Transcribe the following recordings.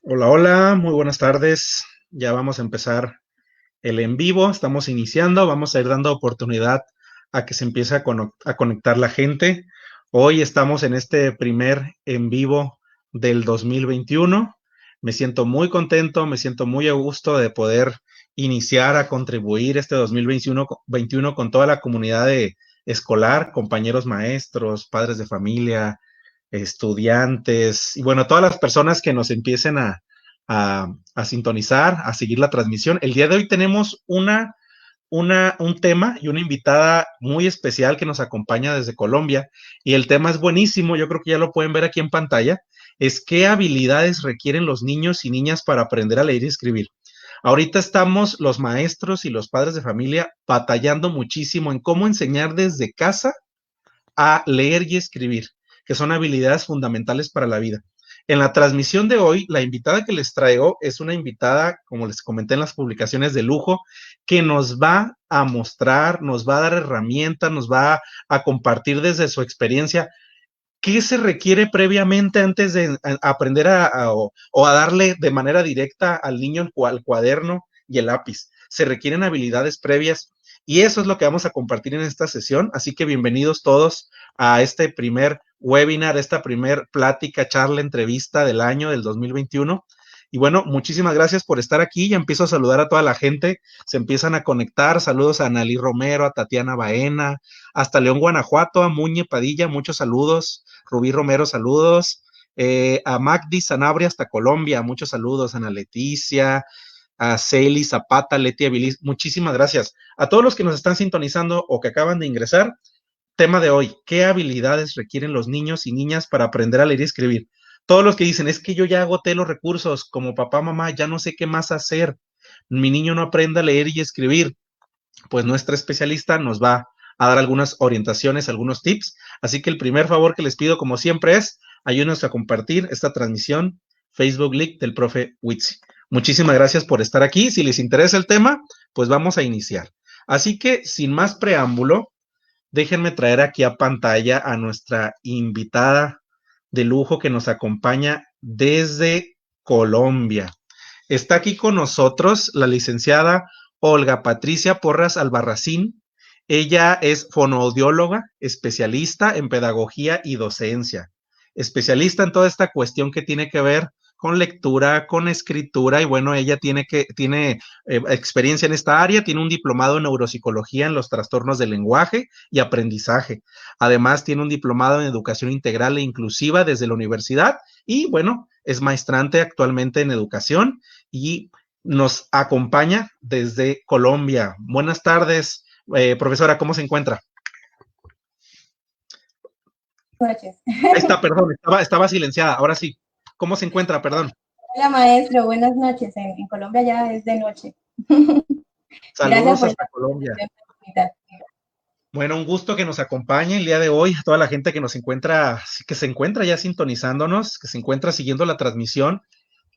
Hola, hola, muy buenas tardes. Ya vamos a empezar el en vivo, estamos iniciando, vamos a ir dando oportunidad a que se empiece a conectar la gente. Hoy estamos en este primer en vivo del 2021. Me siento muy contento, me siento muy a gusto de poder iniciar a contribuir este 2021 con toda la comunidad escolar, compañeros maestros, padres de familia, estudiantes y bueno, todas las personas que nos empiecen a sintonizar, a seguir la transmisión. El día de hoy tenemos un tema y una invitada muy especial que nos acompaña desde Colombia y el tema es buenísimo, yo creo que ya lo pueden ver aquí en pantalla, es qué habilidades requieren los niños y niñas para aprender a leer y escribir. Ahorita estamos los maestros y los padres de familia batallando muchísimo en cómo enseñar desde casa a leer y escribir, que son habilidades fundamentales para la vida. En la transmisión de hoy, la invitada que les traigo es una invitada, como les comenté en las publicaciones, de lujo, que nos va a mostrar, nos va a dar herramientas, nos va a compartir desde su experiencia qué se requiere previamente antes de aprender o a darle de manera directa al niño el cuaderno y el lápiz. Se requieren habilidades previas y eso es lo que vamos a compartir en esta sesión. Así que bienvenidos todos a este primer webinar, esta primer plática, charla, entrevista del año del 2021. Y bueno, muchísimas gracias por estar aquí. Ya empiezo a saludar a toda la gente. Se empiezan a conectar. Saludos a Analí Romero, a Tatiana Baena, hasta León, Guanajuato, a Muñe Padilla, muchos saludos. Rubí Romero, saludos. A Magdi Sanabria hasta Colombia, muchos saludos. Ana Leticia, a Celi Zapata, Leti Abilis, muchísimas gracias. A todos los que nos están sintonizando o que acaban de ingresar, tema de hoy, ¿qué habilidades requieren los niños y niñas para aprender a leer y escribir? Todos los que dicen, es que yo ya agoté los recursos, como papá, mamá, ya no sé qué más hacer, mi niño no aprende a leer y escribir, pues nuestra especialista nos va a dar algunas orientaciones, algunos tips. Así que el primer favor que les pido, como siempre, es ayúdenos a compartir esta transmisión Facebook Link del profe Witsi. Muchísimas gracias por estar aquí. Si les interesa el tema, pues vamos a iniciar. Así que, sin más preámbulo, déjenme traer aquí a pantalla a nuestra invitada de lujo que nos acompaña desde Colombia. Está aquí con nosotros la licenciada Olga Patricia Porras Albarracín. Ella es fonoaudióloga, especialista en pedagogía y docencia, especialista en toda esta cuestión que tiene que ver con lectura, con escritura, y bueno, ella tiene experiencia en esta área, tiene un diplomado en neuropsicología en los trastornos del lenguaje y aprendizaje. Además, tiene un diplomado en educación integral e inclusiva desde la universidad y bueno, es maestrante actualmente en educación y nos acompaña desde Colombia. Buenas tardes, profesora, ¿cómo se encuentra? Noches. Ahí está, perdón, estaba silenciada, ahora sí. ¿Cómo se encuentra? Perdón. Hola maestro, buenas noches. En Colombia ya es de noche. Gracias Saludos por hasta esta Colombia. oportunidad. Bueno, un gusto que nos acompañe el día de hoy, a toda la gente que nos encuentra, que se encuentra ya sintonizándonos, que se encuentra siguiendo la transmisión.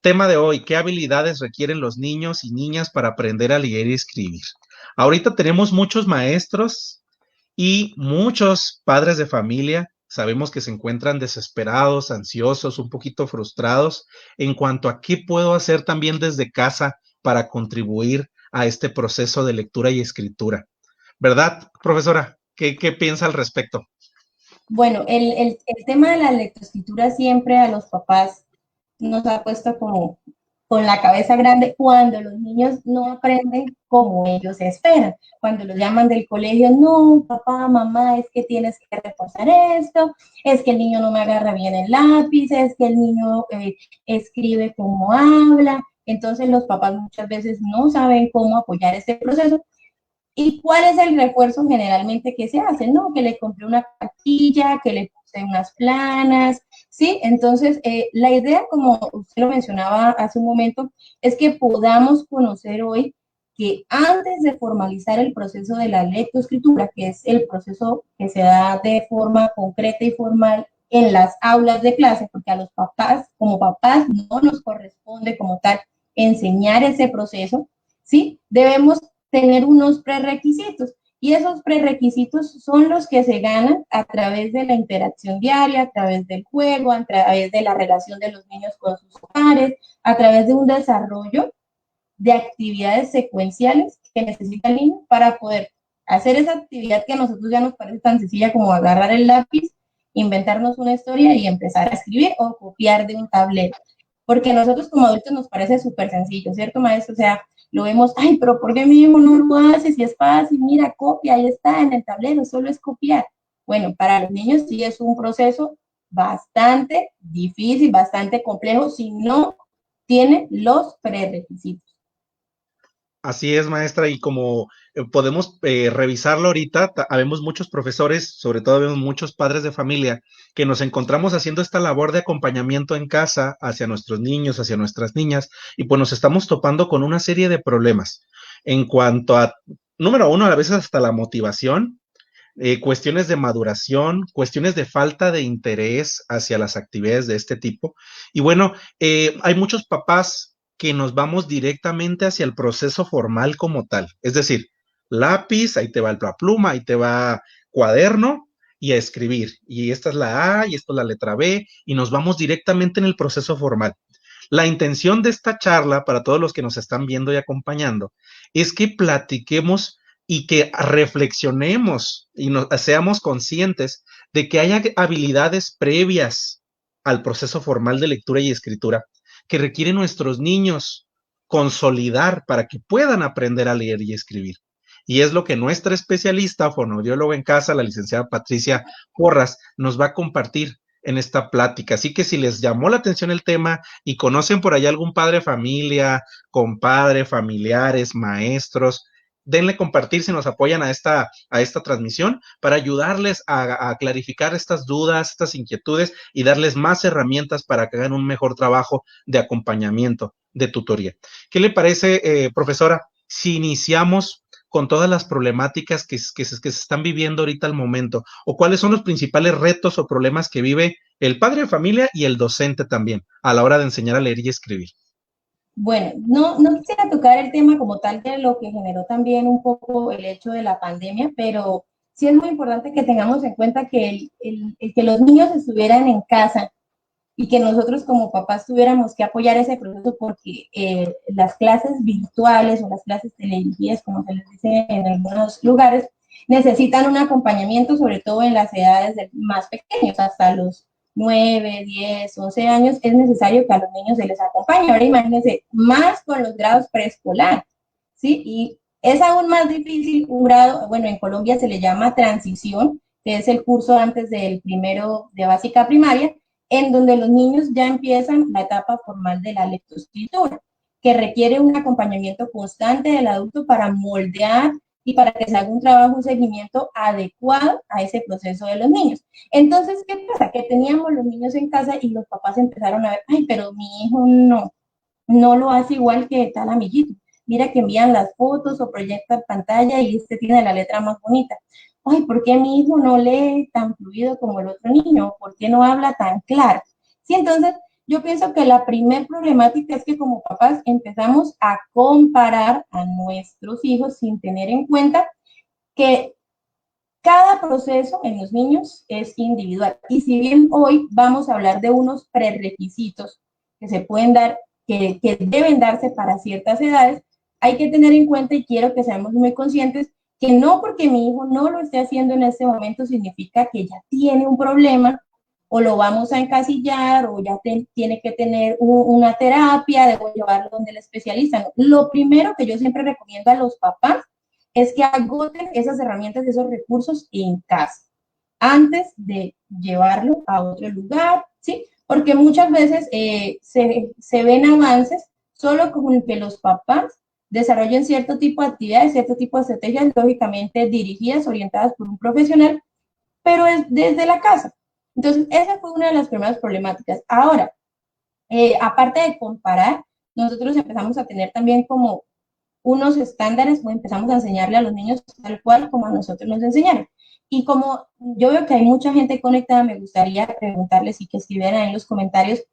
Tema de hoy, ¿qué habilidades requieren los niños y niñas para aprender a leer y escribir? Ahorita tenemos muchos maestros y muchos padres de familia. Sabemos que se encuentran desesperados, ansiosos, un poquito frustrados en cuanto a qué puedo hacer también desde casa para contribuir a este proceso de lectura y escritura. ¿Verdad, profesora? ¿Qué piensa al respecto? Bueno, el tema de la lectoescritura siempre a los papás nos ha puesto como con la cabeza grande cuando los niños no aprenden como ellos esperan. Cuando los llaman del colegio, no, papá, mamá, es que tienes que reforzar esto, es que el niño no me agarra bien el lápiz, es que el niño escribe como habla. Entonces los papás muchas veces no saben cómo apoyar este proceso. ¿Y cuál es el refuerzo generalmente que se hace? No, que le compré una cartilla, que le puse unas planas, ¿sí? Entonces, la idea, como usted lo mencionaba hace un momento, es que podamos conocer hoy que antes de formalizar el proceso de la lectoescritura, que es el proceso que se da de forma concreta y formal en las aulas de clase, porque a los papás, como papás, no nos corresponde como tal enseñar ese proceso, ¿sí? Debemos tener unos prerequisitos. Y esos prerequisitos son los que se ganan a través de la interacción diaria, a través del juego, a través de la relación de los niños con sus pares, a través de un desarrollo de actividades secuenciales que necesita el niño para poder hacer esa actividad que a nosotros ya nos parece tan sencilla como agarrar el lápiz, inventarnos una historia y empezar a escribir o copiar de un tablero. Porque a nosotros como adultos nos parece súper sencillo, ¿cierto, maestro? O sea, lo vemos, ay, pero ¿por qué mi hijo no lo hace? Si es fácil, mira, copia, ahí está en el tablero, solo es copiar. Bueno, para los niños sí es un proceso bastante difícil, bastante complejo, si no tiene los prerequisitos. Así es, maestra, y como podemos revisarlo ahorita, habemos muchos profesores, sobre todo habemos muchos padres de familia, que nos encontramos haciendo esta labor de acompañamiento en casa hacia nuestros niños, hacia nuestras niñas, y pues nos estamos topando con una serie de problemas en cuanto a, número uno, a veces hasta la motivación, cuestiones de maduración, cuestiones de falta de interés hacia las actividades de este tipo. Y bueno, hay muchos papás que nos vamos directamente hacia el proceso formal como tal. Es decir, lápiz, ahí te va la pluma, ahí te va cuaderno y a escribir. Y esta es la A y esta es la letra B y nos vamos directamente en el proceso formal. La intención de esta charla, para todos los que nos están viendo y acompañando, es que platiquemos y que reflexionemos y seamos conscientes de que hay habilidades previas al proceso formal de lectura y escritura que requieren nuestros niños consolidar para que puedan aprender a leer y escribir. Y es lo que nuestra especialista, fonoaudióloga en casa, la licenciada Patricia Porras, nos va a compartir en esta plática. Así que si les llamó la atención el tema y conocen por allá algún padre de familia, compadre, familiares, maestros, denle compartir si nos apoyan a esta transmisión para ayudarles a clarificar estas dudas, estas inquietudes y darles más herramientas para que hagan un mejor trabajo de acompañamiento, de tutoría. ¿Qué le parece, profesora, si iniciamos con todas las problemáticas que se están viviendo ahorita al momento? ¿O cuáles son los principales retos o problemas que vive el padre de familia y el docente también a la hora de enseñar a leer y escribir? Bueno, no quisiera tocar el tema como tal de lo que generó también un poco el hecho de la pandemia, pero sí es muy importante que tengamos en cuenta que el que los niños estuvieran en casa y que nosotros como papás tuviéramos que apoyar ese proceso porque las clases virtuales o las clases teledirigidas, como se les dice en algunos lugares, necesitan un acompañamiento, sobre todo en las edades más pequeños, hasta los 9, 10, 11 años, es necesario que a los niños se les acompañe. Ahora imagínense, más con los grados preescolar, ¿sí? Y es aún más difícil un grado, bueno, en Colombia se le llama transición, que es el curso antes del primero de básica primaria, en donde los niños ya empiezan la etapa formal de la lectoescritura, que requiere un acompañamiento constante del adulto para moldear y para que se haga un trabajo, un seguimiento adecuado a ese proceso de los niños. Entonces, ¿qué pasa? Que teníamos los niños en casa y los papás empezaron a ver, ay, pero mi hijo no lo hace igual que tal amiguito. Mira que envían las fotos o proyectan pantalla y este tiene la letra más bonita. Ay, ¿por qué mi hijo no lee tan fluido como el otro niño? ¿Por qué no habla tan claro? Sí, entonces yo pienso que la primer problemática es que como papás empezamos a comparar a nuestros hijos sin tener en cuenta que cada proceso en los niños es individual. Y si bien hoy vamos a hablar de unos prerequisitos que se pueden dar, que deben darse para ciertas edades, hay que tener en cuenta y quiero que seamos muy conscientes que no porque mi hijo no lo esté haciendo en este momento significa que ya tiene un problema o lo vamos a encasillar o ya tiene que tener una terapia, debo llevarlo donde el especialista. Lo primero que yo siempre recomiendo a los papás es que agoten esas herramientas, esos recursos en casa, antes de llevarlo a otro lugar, ¿sí? Porque muchas veces se ven avances solo con que los papás desarrollen cierto tipo de actividades, cierto tipo de estrategias, lógicamente dirigidas, orientadas por un profesional, pero es desde la casa. Entonces, esa fue una de las primeras problemáticas. Ahora, aparte de comparar, nosotros empezamos a tener también como unos estándares o empezamos a enseñarle a los niños tal cual como a nosotros nos enseñaron. Y como yo veo que hay mucha gente conectada, me gustaría preguntarles y que escribieran en los comentarios,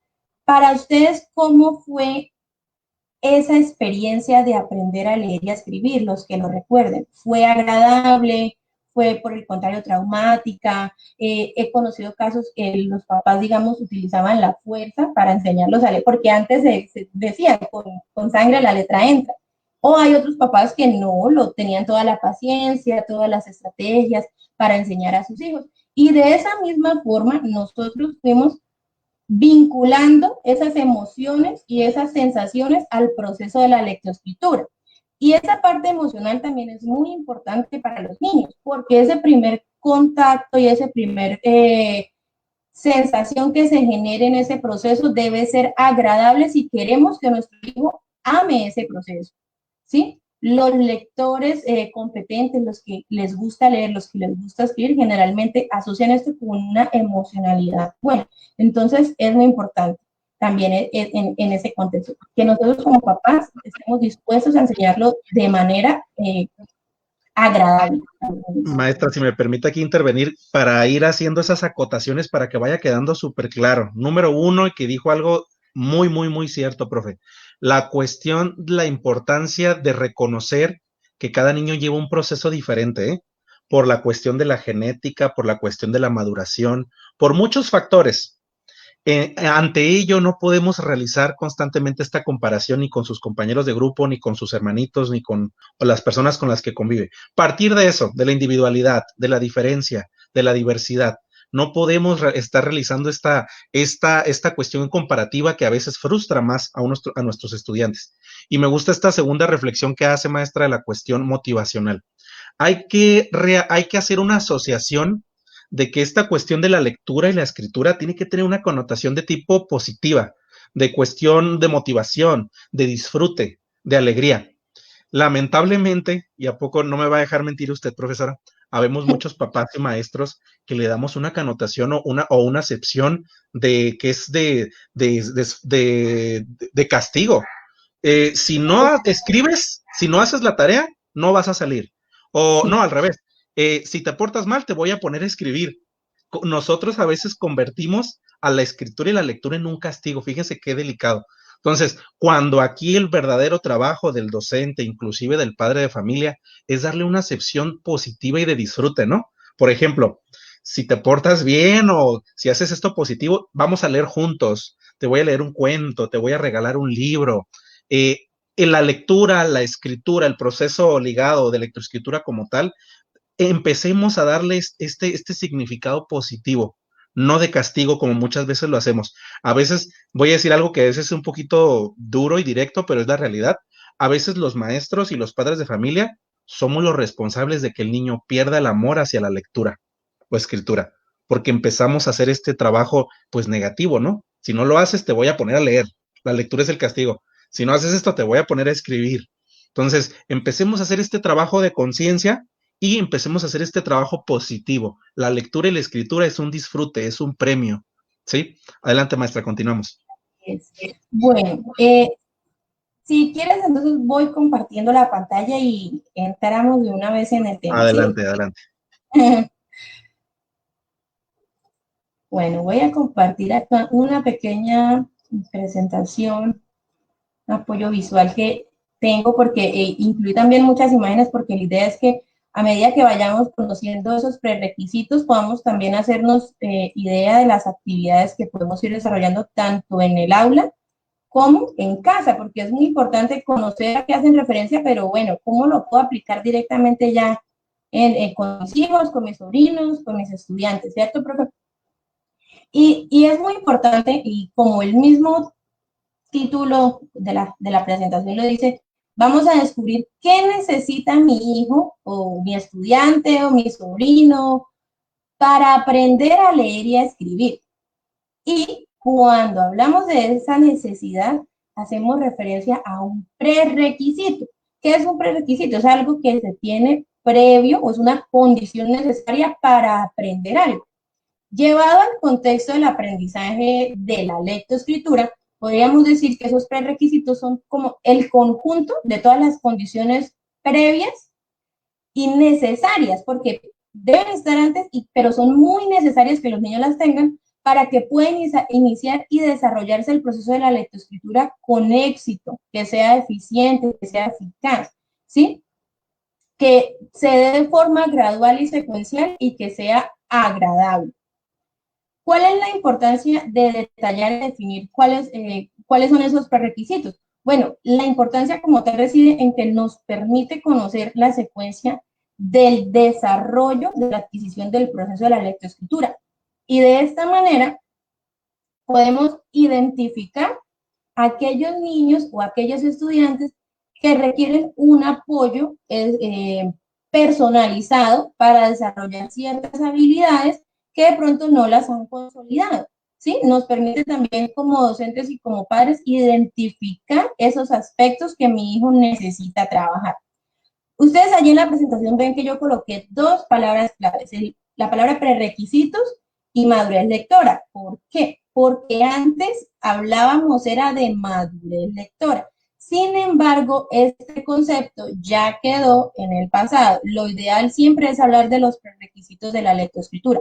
para ustedes, ¿cómo fue esa experiencia de aprender a leer y a escribir, los que lo recuerden. ¿Fue agradable? ¿Fue por el contrario traumática? He conocido casos que los papás, digamos, utilizaban la fuerza para enseñarlos a leer, porque antes se decía, con sangre la letra entra. O hay otros papás que no, lo tenían toda la paciencia, todas las estrategias para enseñar a sus hijos. Y de esa misma forma, nosotros fuimos vinculando esas emociones y esas sensaciones al proceso de la lectoescritura. Y esa parte emocional también es muy importante para los niños, porque ese primer contacto y ese primer sensación que se genere en ese proceso debe ser agradable si queremos que nuestro hijo ame ese proceso, ¿sí? Los lectores competentes, los que les gusta leer, los que les gusta escribir, generalmente asocian esto con una emocionalidad. Bueno, entonces es muy importante también en ese contexto, que nosotros como papás estemos dispuestos a enseñarlo de manera agradable. Maestra, si me permite aquí intervenir para ir haciendo esas acotaciones para que vaya quedando súper claro. Número uno, que dijo algo muy, muy, muy cierto, profe. La cuestión, la importancia de reconocer que cada niño lleva un proceso diferente, ¿eh? Por la cuestión de la genética, por la cuestión de la maduración, por muchos factores. Ante ello no podemos realizar constantemente esta comparación ni con sus compañeros de grupo, ni con sus hermanitos, ni con las personas con las que convive. Partir de eso, de la individualidad, de la diferencia, de la diversidad. No podemos estar realizando esta cuestión comparativa que a veces frustra más a nuestros estudiantes. Y me gusta esta segunda reflexión que hace, maestra, de la cuestión motivacional. Hay que hacer una asociación de que esta cuestión de la lectura y la escritura tiene que tener una connotación de tipo positiva, de cuestión de motivación, de disfrute, de alegría. Lamentablemente, y a poco no me va a dejar mentir usted, profesora, habemos muchos papás y maestros que le damos una connotación o una acepción de que es de castigo. Si no escribes, si no haces la tarea, no vas a salir. O Sí. no, al revés. Si te portas mal, te voy a poner a escribir. Nosotros a veces convertimos a la escritura y la lectura en un castigo. Fíjense qué delicado. Entonces, cuando aquí el verdadero trabajo del docente, inclusive del padre de familia, es darle una acepción positiva y de disfrute, ¿no? Por ejemplo, si te portas bien o si haces esto positivo, vamos a leer juntos. Te voy a leer un cuento, te voy a regalar un libro. En la lectura, la escritura, el proceso ligado de lectoescritura como tal, empecemos a darles este significado positivo, no de castigo como muchas veces lo hacemos. A veces, voy a decir algo que a veces es un poquito duro y directo, pero es la realidad. A veces los maestros y los padres de familia somos los responsables de que el niño pierda el amor hacia la lectura o escritura, porque empezamos a hacer este trabajo pues negativo, ¿no? Si no lo haces, te voy a poner a leer. La lectura es el castigo. Si no haces esto, te voy a poner a escribir. Entonces, empecemos a hacer este trabajo de conciencia y empecemos a hacer este trabajo positivo. La lectura y la escritura es un disfrute, es un premio. ¿Sí? Adelante, maestra, continuamos. Bueno, si quieres, entonces voy compartiendo la pantalla y entramos de una vez en el tema, ¿sí? Adelante, adelante. Bueno, voy a compartir acá una pequeña presentación, apoyo visual que tengo porque incluí también muchas imágenes porque la idea es que a medida que vayamos conociendo esos prerequisitos podamos también hacernos idea de las actividades que podemos ir desarrollando tanto en el aula como en casa, porque es muy importante conocer a qué hacen referencia, pero bueno, cómo lo puedo aplicar directamente ya con mis hijos, con mis sobrinos, con mis estudiantes, ¿cierto, profe? Y es muy importante, y como el mismo título de la presentación lo dice, vamos a descubrir qué necesita mi hijo o mi estudiante o mi sobrino para aprender a leer y a escribir. Y cuando hablamos de esa necesidad, hacemos referencia a un prerequisito. ¿Qué es un prerequisito? Es algo que se tiene previo o es una condición necesaria para aprender algo. Llevado al contexto del aprendizaje de la lectoescritura, podríamos decir que esos prerequisitos son como el conjunto de todas las condiciones previas y necesarias, porque deben estar antes, pero son muy necesarias que los niños las tengan para que puedan iniciar y desarrollarse el proceso de la lectoescritura con éxito, que sea eficiente, que sea eficaz, ¿sí? Que se dé de forma gradual y secuencial y que sea agradable. ¿Cuál es la importancia de detallar y definir cuáles son esos prerequisitos? Bueno, la importancia como tal reside en que nos permite conocer la secuencia del desarrollo de la adquisición del proceso de la lectoescritura. Y de esta manera podemos identificar a aquellos niños o aquellos estudiantes que requieren un apoyo personalizado para desarrollar ciertas habilidades que de pronto no las han consolidado. ¿Sí? Nos permite también como docentes y como padres identificar esos aspectos que mi hijo necesita trabajar. Ustedes allí en la presentación ven que yo coloqué dos palabras claves, la palabra prerequisitos y madurez lectora. ¿Por qué? Porque antes hablábamos era de madurez lectora. Sin embargo, este concepto ya quedó en el pasado. Lo ideal siempre es hablar de los prerequisitos de la lectoescritura.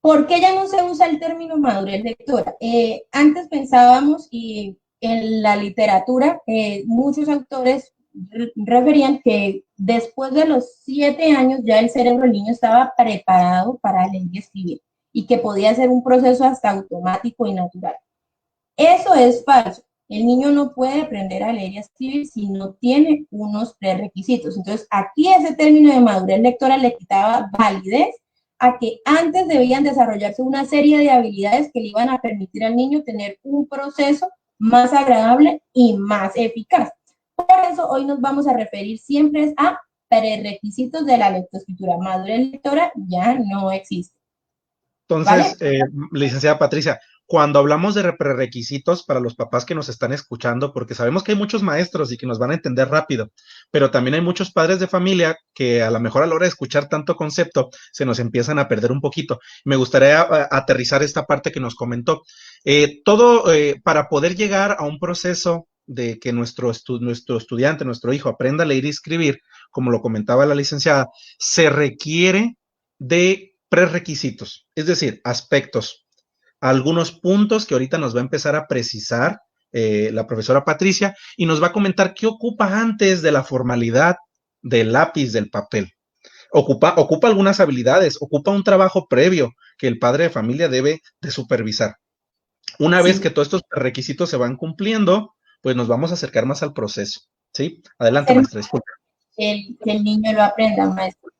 ¿Por qué ya no se usa el término madurez lectora? Antes pensábamos, y en la literatura, muchos autores referían que después de los 7 años ya el cerebro del niño estaba preparado para leer y escribir y que podía ser un proceso hasta automático y natural. Eso es falso. El niño no puede aprender a leer y a escribir si no tiene unos prerequisitos. Entonces, aquí ese término de madurez lectora le quitaba validez a que antes debían desarrollarse una serie de habilidades que le iban a permitir al niño tener un proceso más agradable y más eficaz. Por eso hoy nos vamos a referir siempre a prerequisitos de la lectoescritura. Madurez lectora ya no existe. Entonces, ¿vale? Licenciada Patricia, cuando hablamos de prerequisitos para los papás que nos están escuchando, porque sabemos que hay muchos maestros y que nos van a entender rápido, pero también hay muchos padres de familia que a lo mejor a la hora de escuchar tanto concepto se nos empiezan a perder un poquito. Me gustaría aterrizar esta parte que nos comentó. Para poder llegar a un proceso de que nuestro estudiante, nuestro hijo aprenda a leer y escribir, como lo comentaba la licenciada, se requiere de prerequisitos, es decir, aspectos, algunos puntos que ahorita nos va a empezar a precisar la profesora Patricia y nos va a comentar qué ocupa antes de la formalidad del lápiz, del papel. Ocupa algunas habilidades, ocupa un trabajo previo que el padre de familia debe de supervisar. Una vez que todos estos requisitos se van cumpliendo, pues nos vamos a acercar más al proceso. ¿Sí? Adelante, maestra, disculpe. Que el niño lo aprenda, maestra.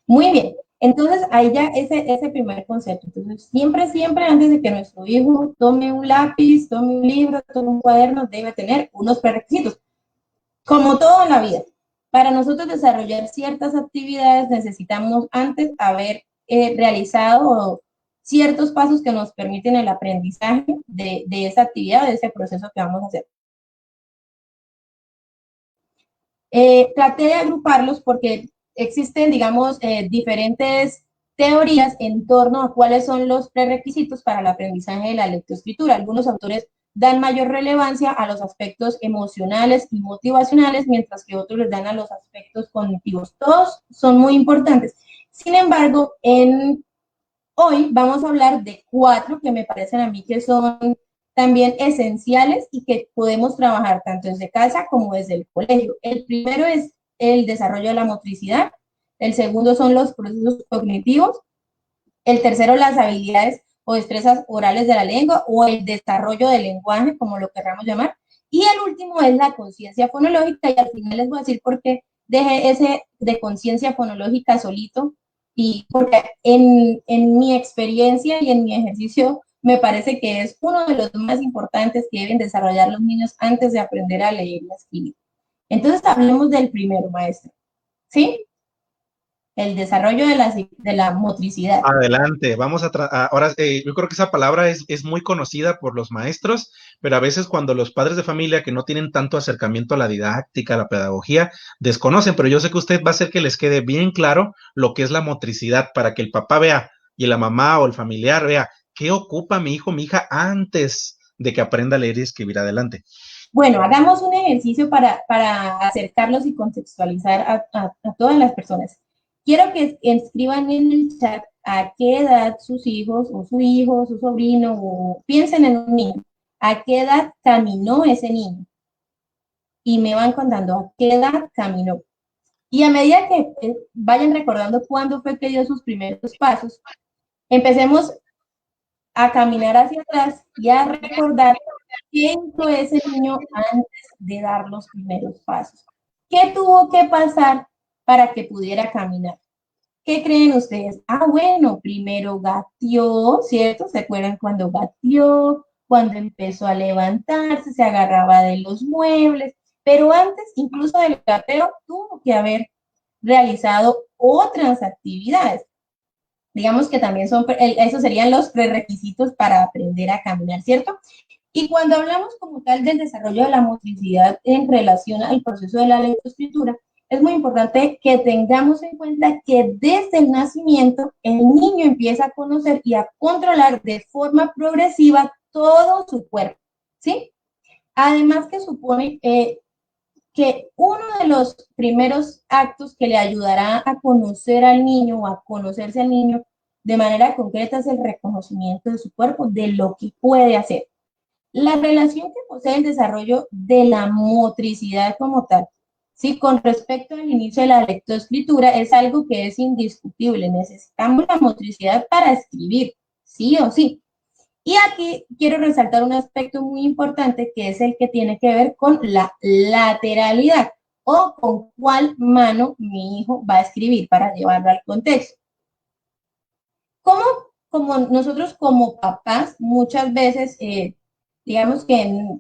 Muy bien. Entonces, ahí ya ese primer concepto. Entonces, siempre antes de que nuestro hijo tome un lápiz, tome un libro, tome un cuaderno, debe tener unos prerequisitos. Como todo en la vida. Para nosotros desarrollar ciertas actividades necesitamos antes haber realizado ciertos pasos que nos permiten el aprendizaje de esa actividad, de ese proceso que vamos a hacer. Traté de agruparlos porque existen, digamos, diferentes teorías en torno a cuáles son los prerequisitos para el aprendizaje de la lectoescritura. Algunos autores dan mayor relevancia a los aspectos emocionales y motivacionales, mientras que otros les dan a los aspectos cognitivos. Todos son muy importantes. Sin embargo, hoy vamos a hablar de 4 que me parecen a mí que son también esenciales y que podemos trabajar tanto desde casa como desde el colegio. El primero es el desarrollo de la motricidad, el segundo son los procesos cognitivos, el tercero las habilidades o destrezas orales de la lengua o el desarrollo del lenguaje, como lo queramos llamar, y el último es la conciencia fonológica, y al final les voy a decir por qué dejé ese de conciencia fonológica solito, y porque en mi experiencia y en mi ejercicio me parece que es uno de los más importantes que deben desarrollar los niños antes de aprender a leer y a escribir. Entonces hablemos del primero, maestro, ¿sí? El desarrollo de la motricidad. Adelante, vamos ahora, yo creo que esa palabra es muy conocida por los maestros, pero a veces cuando los padres de familia que no tienen tanto acercamiento a la didáctica, a la pedagogía, desconocen, pero yo sé que usted va a hacer que les quede bien claro lo que es la motricidad para que el papá vea y la mamá o el familiar vea qué ocupa mi hijo, mi hija antes de que aprenda a leer y escribir. Adelante. Bueno, hagamos un ejercicio para acercarlos y contextualizar a todas las personas. Quiero que escriban en el chat a qué edad sus hijos, o su hijo, o su sobrino, o piensen en un niño, a qué edad caminó ese niño. Y me van contando a qué edad caminó. Y a medida que vayan recordando cuándo fue que dio sus primeros pasos, empecemos a caminar hacia atrás y a recordar qué hizo ese niño antes de dar los primeros pasos. ¿Qué tuvo que pasar para que pudiera caminar? ¿Qué creen ustedes? Ah, bueno, primero gateó, ¿cierto? ¿Se acuerdan cuando gateó? Cuando empezó a levantarse, se agarraba de los muebles, pero antes incluso del gateo tuvo que haber realizado otras actividades. Digamos que también son, esos serían los prerequisitos para aprender a caminar, ¿cierto? Y cuando hablamos como tal del desarrollo de la motricidad en relación al proceso de la lectoescritura, es muy importante que tengamos en cuenta que desde el nacimiento el niño empieza a conocer y a controlar de forma progresiva todo su cuerpo, ¿sí? Además que supone que uno de los primeros actos que le ayudará a conocer al niño o a conocerse al niño de manera concreta es el reconocimiento de su cuerpo, de lo que puede hacer. La relación que posee el desarrollo de la motricidad como tal, ¿sí? Con respecto al inicio de la lectoescritura, es algo que es indiscutible. Necesitamos la motricidad para escribir, sí o sí. Y aquí quiero resaltar un aspecto muy importante que es el que tiene que ver con la lateralidad o con cuál mano mi hijo va a escribir para llevarlo al contexto. Como nosotros como papás muchas veces, digamos que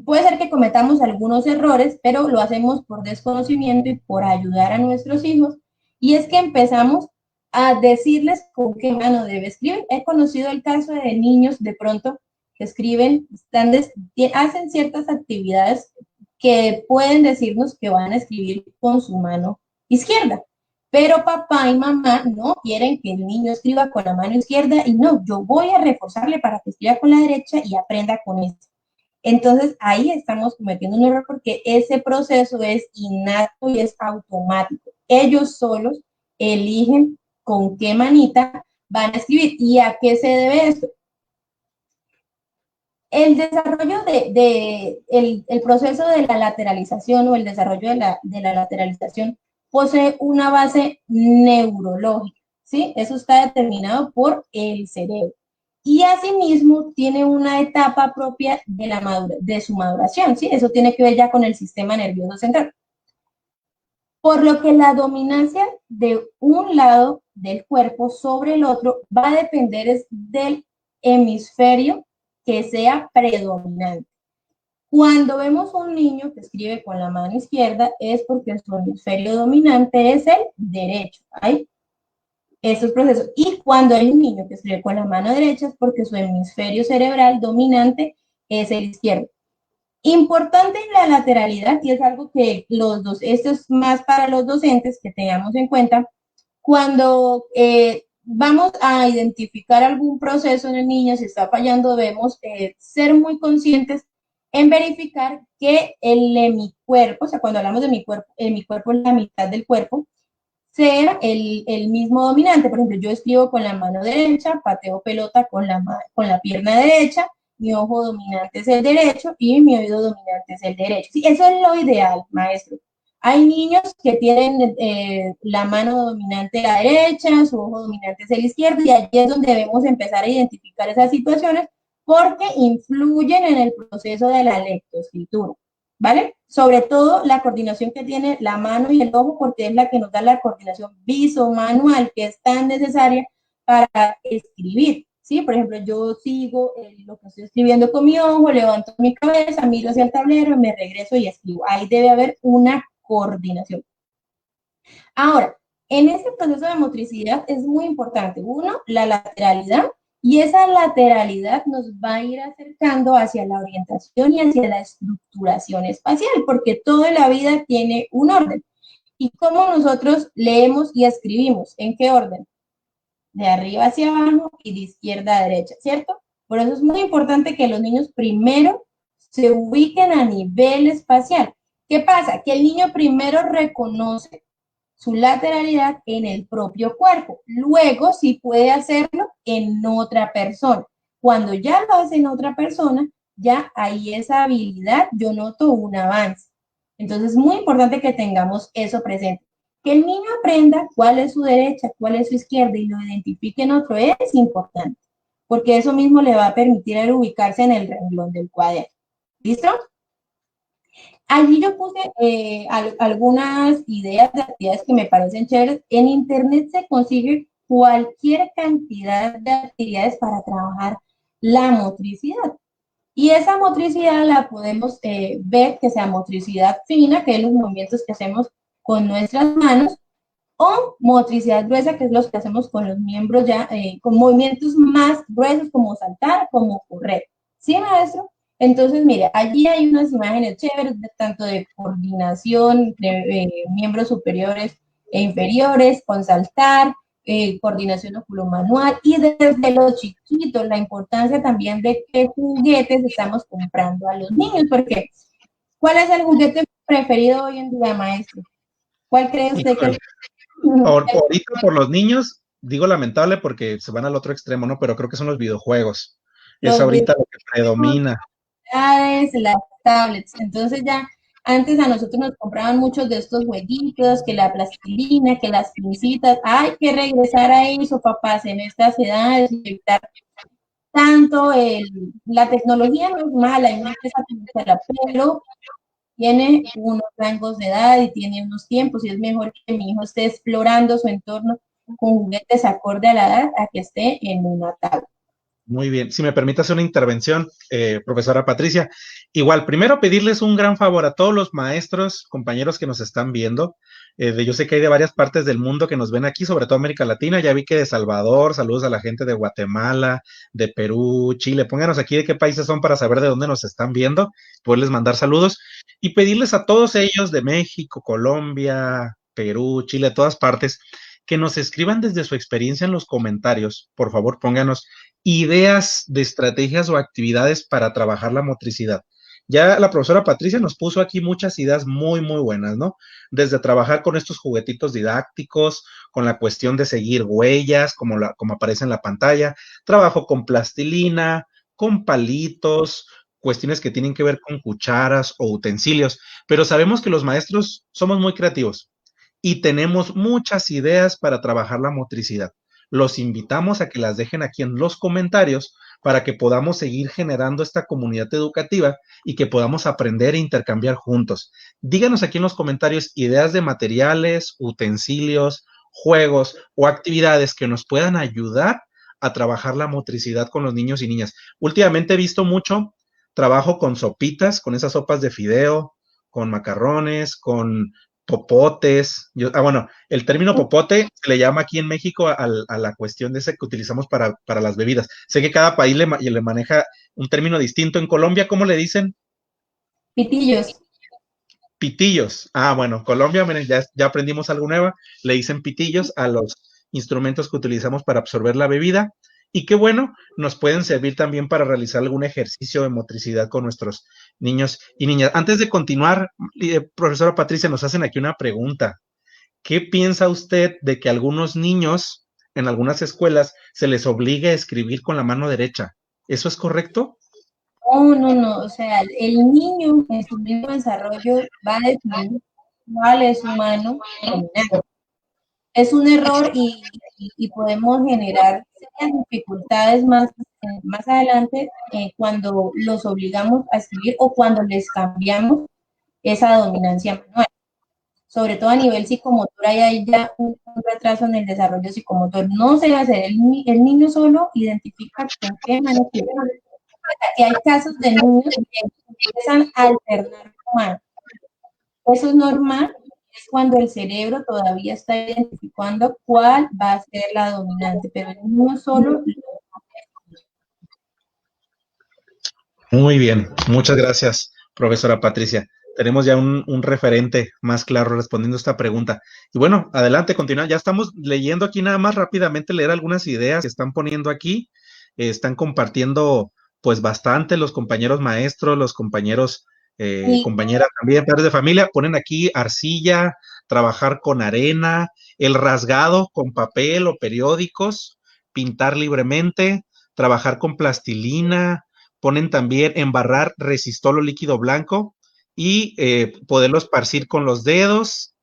puede ser que cometamos algunos errores, pero lo hacemos por desconocimiento y por ayudar a nuestros hijos. Y es que empezamos a decirles con qué mano debe escribir. He conocido el caso de niños de pronto que escriben, hacen ciertas actividades que pueden decirnos que van a escribir con su mano izquierda. Pero papá y mamá no quieren que el niño escriba con la mano izquierda y no, yo voy a reforzarle para que escriba con la derecha y aprenda con esto. Entonces ahí estamos cometiendo un error porque ese proceso es innato y es automático. Ellos solos eligen con qué manita van a escribir. ¿Y a qué se debe esto? El desarrollo el proceso de la lateralización o el desarrollo de la lateralización posee una base neurológica, ¿sí? Eso está determinado por el cerebro. Y asimismo tiene una etapa propia de su maduración, ¿sí? Eso tiene que ver ya con el sistema nervioso central. Por lo que la dominancia de un lado del cuerpo sobre el otro va a depender del hemisferio que sea predominante. Cuando vemos a un niño que escribe con la mano izquierda es porque su hemisferio dominante es el derecho. ¿Hay? Estos procesos. Y cuando hay un niño que escribe con la mano derecha es porque su hemisferio cerebral dominante es el izquierdo. Importante en la lateralidad, y es algo que esto es más para los docentes que tengamos en cuenta, cuando vamos a identificar algún proceso en el niño, si está fallando, debemos ser muy conscientes en verificar que el hemicuerpo, o sea, cuando hablamos de mi cuerpo es la mitad del cuerpo, sea el mismo dominante. Por ejemplo, yo escribo con la mano derecha, pateo pelota con la pierna derecha, mi ojo dominante es el derecho y mi oído dominante es el derecho. Sí, eso es lo ideal, maestro. Hay niños que tienen la mano dominante a la derecha, su ojo dominante es el izquierdo, y allí es donde debemos empezar a identificar esas situaciones porque influyen en el proceso de la lectoescritura, ¿vale? Sobre todo la coordinación que tiene la mano y el ojo, porque es la que nos da la coordinación visomanual que es tan necesaria para escribir, ¿sí? Por ejemplo, yo sigo lo que estoy escribiendo con mi ojo, levanto mi cabeza, miro hacia el tablero, me regreso y escribo. Ahí debe haber una coordinación. Ahora, en este proceso de motricidad es muy importante, uno, la lateralidad, y esa lateralidad nos va a ir acercando hacia la orientación y hacia la estructuración espacial, porque toda la vida tiene un orden. ¿Y cómo nosotros leemos y escribimos? ¿En qué orden? De arriba hacia abajo y de izquierda a derecha, ¿cierto? Por eso es muy importante que los niños primero se ubiquen a nivel espacial. ¿Qué pasa? Que el niño primero reconoce su lateralidad en el propio cuerpo. Luego sí puede hacerlo en otra persona. Cuando ya lo hace en otra persona, ya ahí esa habilidad yo noto un avance. Entonces es muy importante que tengamos eso presente. Que el niño aprenda cuál es su derecha, cuál es su izquierda y lo identifique en otro es importante, porque eso mismo le va a permitir a él ubicarse en el renglón del cuaderno. ¿Listo? Allí yo puse algunas ideas de actividades que me parecen chéveres. En internet se consigue cualquier cantidad de actividades para trabajar la motricidad. Y esa motricidad la podemos ver que sea motricidad fina, que es los movimientos que hacemos con nuestras manos, o motricidad gruesa, que es los que hacemos con los miembros ya, con movimientos más gruesos como saltar, como correr. ¿Sí, maestro? Entonces, mire, allí hay unas imágenes chéveres, tanto de coordinación de miembros superiores e inferiores, con saltar, coordinación oculomanual y desde los chiquitos, la importancia también de qué juguetes estamos comprando a los niños, porque ¿cuál es el juguete preferido hoy en día, maestro? ¿Cuál cree usted que es? Ahorita por los niños, digo lamentable porque se van al otro extremo, ¿no? Pero creo que son los videojuegos. Es Los ahorita lo que predomina. las tablets. Entonces ya antes a nosotros nos compraban muchos de estos jueguitos, que la plastilina, que las pincitas. Hay que regresar a eso, papás, en estas edades, evitar tanto la tecnología no es mala, y no es que esa tecnología, pero tiene unos rangos de edad y tiene unos tiempos y es mejor que mi hijo esté explorando su entorno con juguetes acorde a la edad a que esté en una tabla. Muy bien. Si me permite hacer una intervención, profesora Patricia. Igual, primero pedirles un gran favor a todos los maestros, compañeros que nos están viendo. Yo sé que hay de varias partes del mundo que nos ven aquí, sobre todo América Latina. Ya vi que de Salvador, saludos a la gente de Guatemala, de Perú, Chile. Pónganos aquí de qué países son para saber de dónde nos están viendo, poderles mandar saludos y pedirles a todos ellos de México, Colombia, Perú, Chile, todas partes, que nos escriban desde su experiencia en los comentarios. Por favor, pónganos ideas de estrategias o actividades para trabajar la motricidad. Ya la profesora Patricia nos puso aquí muchas ideas muy, muy buenas, ¿no? Desde trabajar con estos juguetitos didácticos, con la cuestión de seguir huellas, como aparece en la pantalla, trabajo con plastilina, con palitos, cuestiones que tienen que ver con cucharas o utensilios, pero sabemos que los maestros somos muy creativos y tenemos muchas ideas para trabajar la motricidad. Los invitamos a que las dejen aquí en los comentarios para que podamos seguir generando esta comunidad educativa y que podamos aprender e intercambiar juntos. Díganos aquí en los comentarios ideas de materiales, utensilios, juegos o actividades que nos puedan ayudar a trabajar la motricidad con los niños y niñas. Últimamente he visto mucho trabajo con sopitas, con esas sopas de fideo, con macarrones, con popotes. Bueno, el término popote se le llama aquí en México a la cuestión de ese que utilizamos para las bebidas. Sé que cada país le maneja un término distinto. En Colombia, ¿cómo le dicen? Pitillos. Pitillos. Ah, bueno, Colombia, miren, ya aprendimos algo nuevo. Le dicen pitillos a los instrumentos que utilizamos para absorber la bebida. Y qué bueno, nos pueden servir también para realizar algún ejercicio de motricidad con nuestros niños y niñas. Antes de continuar, profesora Patricia, nos hacen aquí una pregunta. ¿Qué piensa usted de que algunos niños en algunas escuelas se les obligue a escribir con la mano derecha? ¿Eso es correcto? No, no, no, o sea, el niño en su mismo desarrollo va a definir cuál es su mano dominante. Es un error y podemos generar serias dificultades más adelante cuando los obligamos a escribir o cuando les cambiamos esa dominancia manual. Sobre todo a nivel psicomotor, hay ya un retraso en el desarrollo psicomotor. No se hace, el niño solo identifica con qué mano quiere. Y hay casos de niños que empiezan a alternar manos. Eso es normal, es cuando el cerebro todavía está identificando cuál va a ser la dominante, pero el niño solo. Muy bien, muchas gracias, profesora Patricia. Tenemos ya un referente más claro respondiendo a esta pregunta. Y bueno, adelante, continúa. Ya estamos leyendo aquí nada más rápidamente, leer algunas ideas que están poniendo aquí. Están compartiendo pues bastante los compañeros maestros, los compañeros Sí, compañeras también, padres de familia, ponen aquí arcilla, trabajar con arena, el rasgado con papel o periódicos, pintar libremente, trabajar con plastilina, ponen también embarrar resistol o líquido blanco y poderlo esparcir con los dedos,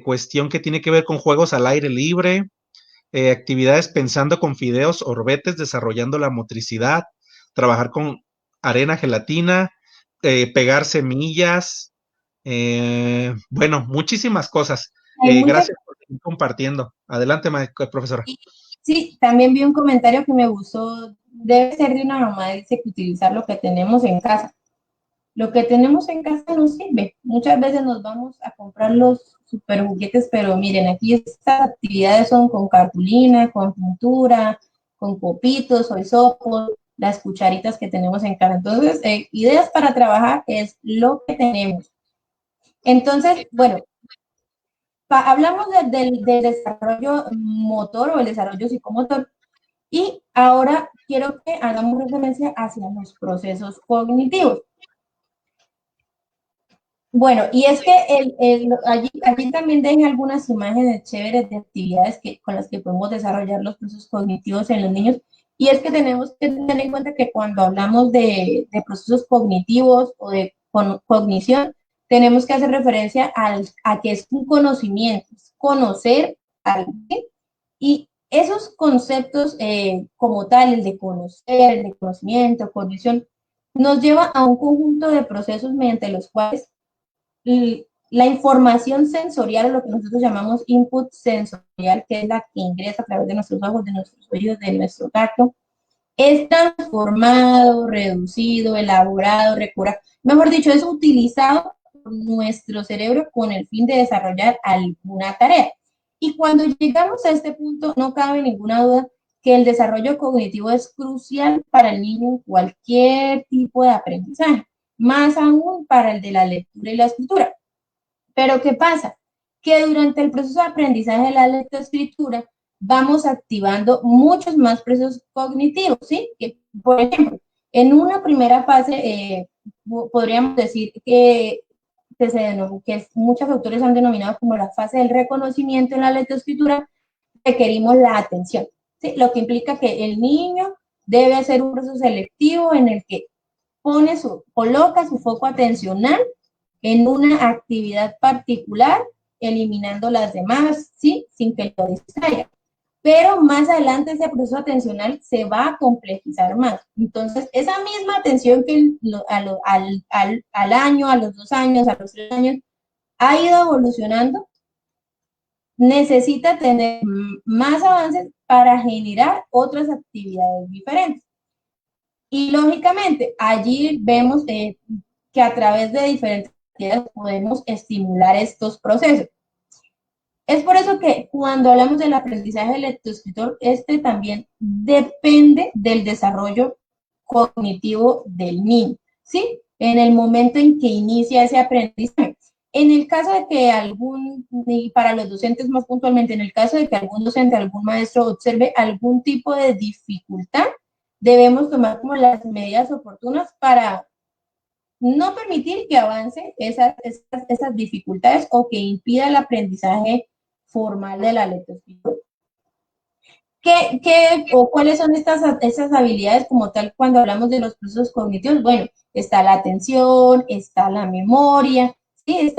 cuestión que tiene que ver con juegos al aire libre, actividades pensando con fideos, orbetes, desarrollando la motricidad, trabajar con arena, gelatina, pegar semillas, bueno, muchísimas cosas. hay muchas. Gracias por seguir compartiendo. Adelante, profesora. Sí, también vi un comentario que me gustó. Debe ser de una mamá, dice que utilizar lo que tenemos en casa. Lo que tenemos en casa nos sirve. Muchas veces nos vamos a comprar los super juguetes, pero miren, aquí estas actividades son con cartulina, con pintura, con copitos o hisopos, las cucharitas que tenemos en casa. Entonces, ideas para trabajar es lo que tenemos. Entonces, bueno, hablamos del desarrollo motor o el desarrollo psicomotor y ahora quiero que hagamos referencia hacia los procesos cognitivos. Bueno, y es que allí también dejan algunas imágenes chéveres de actividades con las que podemos desarrollar los procesos cognitivos en los niños. Y es que tenemos que tener en cuenta que cuando hablamos de procesos cognitivos o de cognición, tenemos que hacer referencia a que es un conocimiento, es conocer algo. Y esos conceptos como tal, el de conocer, el de conocimiento, cognición, nos lleva a un conjunto de procesos mediante los cuales la información sensorial, o lo que nosotros llamamos input sensorial, que es la que ingresa a través de nuestros ojos, de nuestros oídos, de nuestro tacto, es transformado, reducido, elaborado, recurrado, mejor dicho, es utilizado por nuestro cerebro con el fin de desarrollar alguna tarea. Y cuando llegamos a este punto, no cabe ninguna duda que el desarrollo cognitivo es crucial para el niño en cualquier tipo de aprendizaje, más aún para el de la lectura y la escritura. Pero ¿qué pasa? Que durante el proceso de aprendizaje de la lectoescritura vamos activando muchos más procesos cognitivos, ¿sí? Que, por ejemplo, en una primera fase podríamos decir que muchos autores han denominado como la fase del reconocimiento en la lectoescritura, requerimos la atención, ¿sí? Lo que implica que el niño debe hacer un proceso selectivo en el que coloca su foco atencional en una actividad particular, eliminando las demás, ¿sí? Sin que lo distraiga. Pero más adelante ese proceso atencional se va a complejizar más. Entonces, esa misma atención que al año, a los 2 años, a los 3 años, ha ido evolucionando, necesita tener más avances para generar otras actividades diferentes. Y lógicamente, allí vemos que a través de diferentes actividades podemos estimular estos procesos. Es por eso que cuando hablamos del aprendizaje del lectoescritor, este también depende del desarrollo cognitivo del niño, ¿sí? En el momento en que inicia ese aprendizaje. En el caso de que y para los docentes más puntualmente, en el caso de que algún docente, algún maestro observe algún tipo de dificultad, debemos tomar como las medidas oportunas para no permitir que avance esas dificultades o que impida el aprendizaje formal de la lectoescritura. ¿Cuáles son estas habilidades como tal cuando hablamos de los procesos cognitivos? Bueno, está la atención, está la memoria, ¿sí?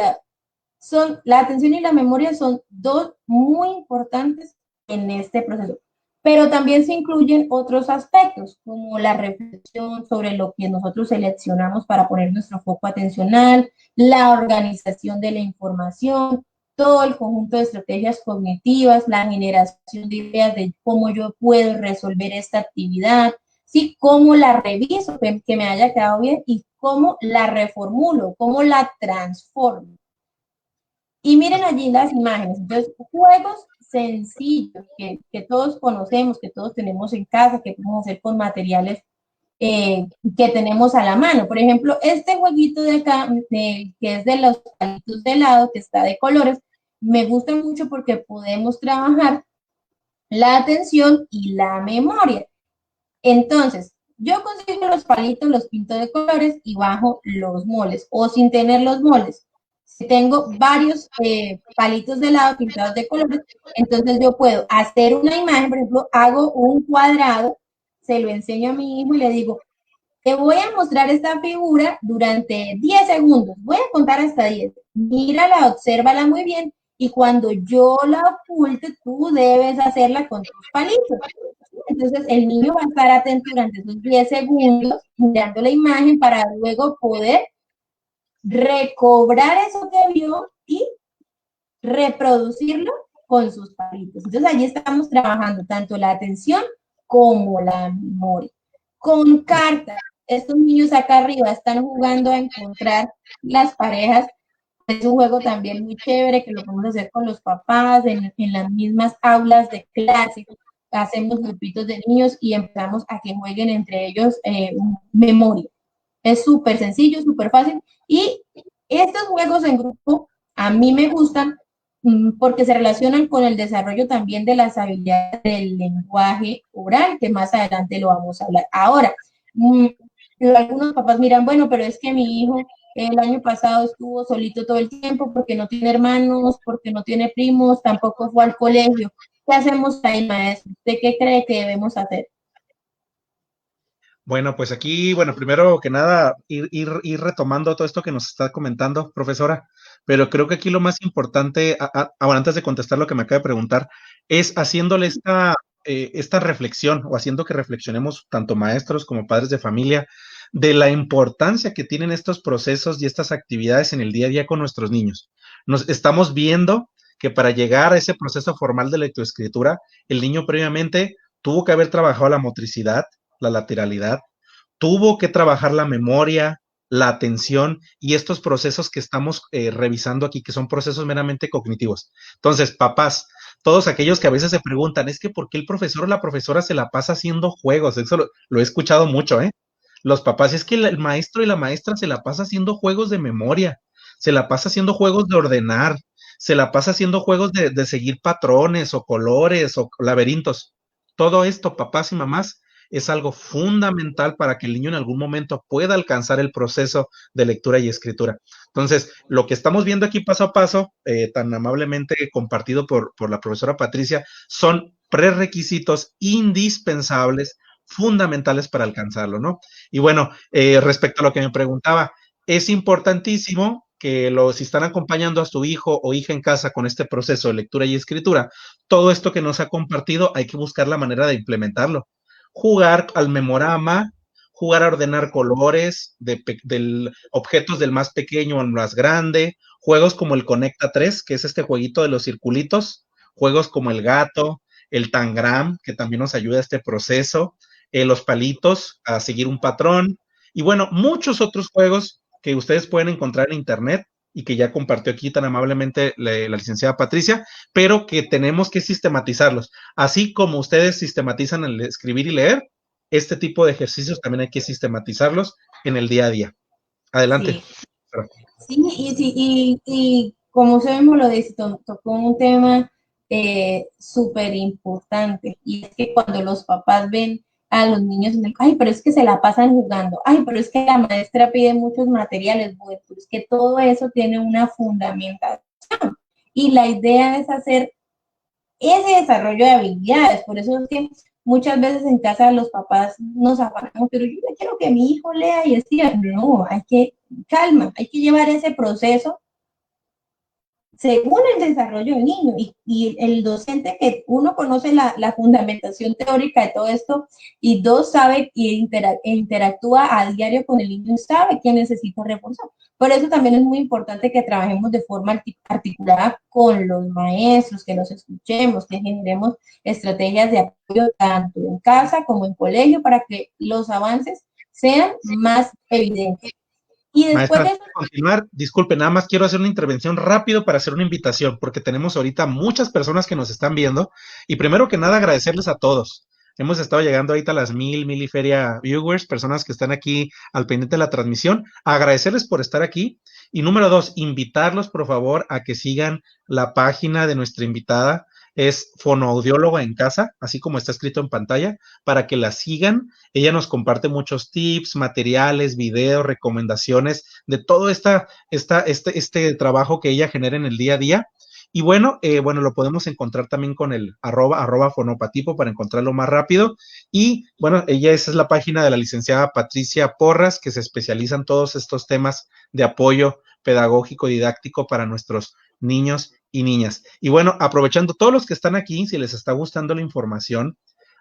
La atención y la memoria son dos muy importantes en este proceso, pero también se incluyen otros aspectos, como la reflexión sobre lo que nosotros seleccionamos para poner nuestro foco atencional, la organización de la información, todo el conjunto de estrategias cognitivas, la generación de ideas de cómo yo puedo resolver esta actividad, ¿sí? Cómo la reviso, que me haya quedado bien, y cómo la reformulo, cómo la transformo. Y miren allí las imágenes. Entonces, juegos sencillos que todos conocemos, que todos tenemos en casa, que podemos hacer con materiales que tenemos a la mano. Por ejemplo, este jueguito de acá, que es de los palitos de helado, que está de colores, me gusta mucho porque podemos trabajar la atención y la memoria. Entonces, Yo consigo los palitos, los pinto de colores y bajo los moles, o sin tener los moles. Si tengo varios palitos de lado pintados de colores, entonces yo puedo hacer una imagen, por ejemplo, hago un cuadrado, se lo enseño a mi hijo y le digo, te voy a mostrar esta figura durante 10 segundos. Voy a contar hasta 10. Mírala, obsérvala muy bien y cuando yo la oculte, tú debes hacerla con tus palitos. Entonces, el niño va a estar atento durante esos 10 segundos mirando la imagen para luego poder recobrar eso que vio y reproducirlo con sus palitos. Entonces, allí estamos trabajando tanto la atención como la memoria. Con cartas, estos niños acá arriba están jugando a encontrar las parejas. Es un juego también muy chévere que lo podemos hacer con los papás en las mismas aulas de clase. Hacemos grupitos de niños y empezamos a que jueguen entre ellos memoria. Es súper sencillo, súper fácil. Y estos juegos en grupo a mí me gustan porque se relacionan con el desarrollo también de las habilidades del lenguaje oral, que más adelante lo vamos a hablar. Ahora, algunos papás miran, bueno, pero es que mi hijo el año pasado estuvo solito todo el tiempo porque no tiene hermanos, porque no tiene primos, tampoco fue al colegio. ¿Qué hacemos ahí, maestro? ¿Usted qué cree que debemos hacer? Bueno, pues aquí, bueno, primero que nada, ir retomando todo esto que nos está comentando, profesora, pero creo que aquí lo más importante, ahora antes de contestar lo que me acaba de preguntar, es haciéndole esta reflexión o haciendo que reflexionemos tanto maestros como padres de familia de la importancia que tienen estos procesos y estas actividades en el día a día con nuestros niños. Nos estamos viendo que para llegar a ese proceso formal de lectoescritura, el niño previamente tuvo que haber trabajado la motricidad, la lateralidad, tuvo que trabajar la memoria, la atención y estos procesos que estamos revisando aquí, que son procesos meramente cognitivos. Entonces, papás, todos aquellos que a veces se preguntan, es que ¿por qué el profesor o la profesora se la pasa haciendo juegos? Eso lo he escuchado mucho, ¿eh? Los papás, es que el maestro y la maestra se la pasa haciendo juegos de memoria, se la pasa haciendo juegos de ordenar, se la pasa haciendo juegos de seguir patrones o colores o laberintos. Todo esto, papás y mamás, es algo fundamental para que el niño en algún momento pueda alcanzar el proceso de lectura y escritura. Entonces, lo que estamos viendo aquí paso a paso, tan amablemente compartido por la profesora Patricia, son prerequisitos indispensables, fundamentales para alcanzarlo, ¿no? Y bueno, respecto a lo que me preguntaba, es importantísimo que si están acompañando a su hijo o hija en casa con este proceso de lectura y escritura, todo esto que nos ha compartido hay que buscar la manera de implementarlo. Jugar al memorama, jugar a ordenar colores del objetos del más pequeño al más grande, juegos como el Conecta 3, que es este jueguito de los circulitos, juegos como el gato, el tangram, que también nos ayuda a este proceso, los palitos, a seguir un patrón, y bueno, muchos otros juegos que ustedes pueden encontrar en internet y que ya compartió aquí tan amablemente la licenciada Patricia, pero que tenemos que sistematizarlos. Así como ustedes sistematizan el escribir y leer, este tipo de ejercicios también hay que sistematizarlos en el día a día. Adelante. Sí, sí, y como usted mismo lo dice, tocó un tema súper importante y es que cuando los papás ven a los niños, ay, pero es que se la pasan jugando, ay, pero es que la maestra pide muchos materiales, bueno, pero es que todo eso tiene una fundamentación y la idea es hacer ese desarrollo de habilidades. Por eso es que muchas veces en casa los papás nos afanamos, pero yo no quiero que mi hijo lea y escriba. No, hay que calma, hay que llevar ese proceso según el desarrollo del niño y el docente que uno conoce la fundamentación teórica de todo esto y dos sabe y interactúa a diario con el niño y sabe que necesita reforzar. Por eso también es muy importante que trabajemos de forma articulada con los maestros, que nos escuchemos, que generemos estrategias de apoyo tanto en casa como en colegio para que los avances sean más evidentes. Y después Maestra, de antes de continuar, disculpe, nada más quiero hacer una intervención rápido para hacer una invitación, porque tenemos ahorita muchas personas que nos están viendo. Y primero que nada, agradecerles a todos. Hemos estado llegando ahorita a las mil y feria viewers, personas que están aquí al pendiente de la transmisión. Agradecerles por estar aquí. Y número dos, invitarlos, por favor, a que sigan la página de nuestra invitada. es fonoaudióloga en casa, así como está escrito en pantalla, para que la sigan. Ella nos comparte muchos tips, materiales, videos, recomendaciones de todo este trabajo que ella genera en el día a día. Y bueno, lo podemos encontrar también con el arroba fonopatipo para encontrarlo más rápido. Y bueno, esa es la página de la licenciada Patricia Porras, que se especializa en todos estos temas de apoyo pedagógico y didáctico para nuestros niños y niñas. Y bueno, aprovechando todos los que están aquí, si les está gustando la información,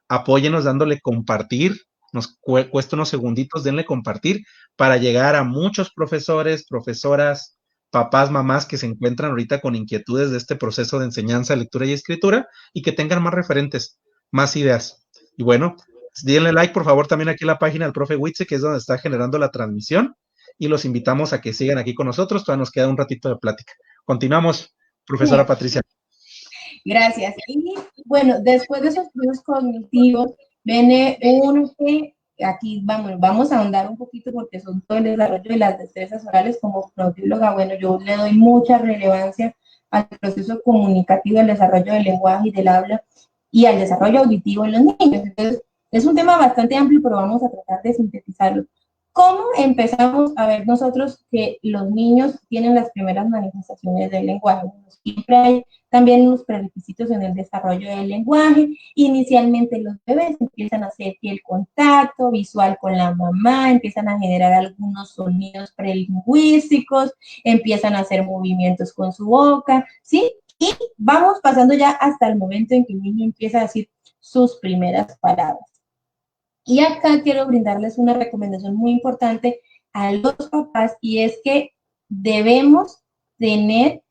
apóyenos dándole compartir, nos cuesta unos segunditos, denle compartir para llegar a muchos profesores, profesoras, papás, mamás que se encuentran ahorita con inquietudes de este proceso de enseñanza, lectura y escritura y que tengan más referentes, más ideas. Y bueno, denle like por favor también aquí en la página del profe Witze, que es donde está generando la transmisión, y los invitamos a que sigan aquí con nosotros, todavía nos queda un ratito de plática. Continuamos, profesora Patricia. Gracias. Y bueno, después de esos procesos cognitivos, viene uno que aquí vamos a ahondar un poquito porque son todo el desarrollo de las destrezas orales como fonoaudióloga. Bueno, yo le doy mucha relevancia al proceso comunicativo, al desarrollo del lenguaje y del habla y al desarrollo auditivo en los niños. Entonces, es un tema bastante amplio, pero vamos a tratar de sintetizarlo. ¿Cómo empezamos a ver nosotros que los niños tienen las primeras manifestaciones del lenguaje? Siempre hay también unos prerequisitos en el desarrollo del lenguaje. Inicialmente los bebés empiezan a hacer el contacto visual con la mamá, empiezan a generar algunos sonidos prelingüísticos, empiezan a hacer movimientos con su boca, ¿sí? Y vamos pasando ya hasta el momento en que el niño empieza a decir sus primeras palabras. Y acá quiero brindarles una recomendación muy importante a los papás y es que debemos tener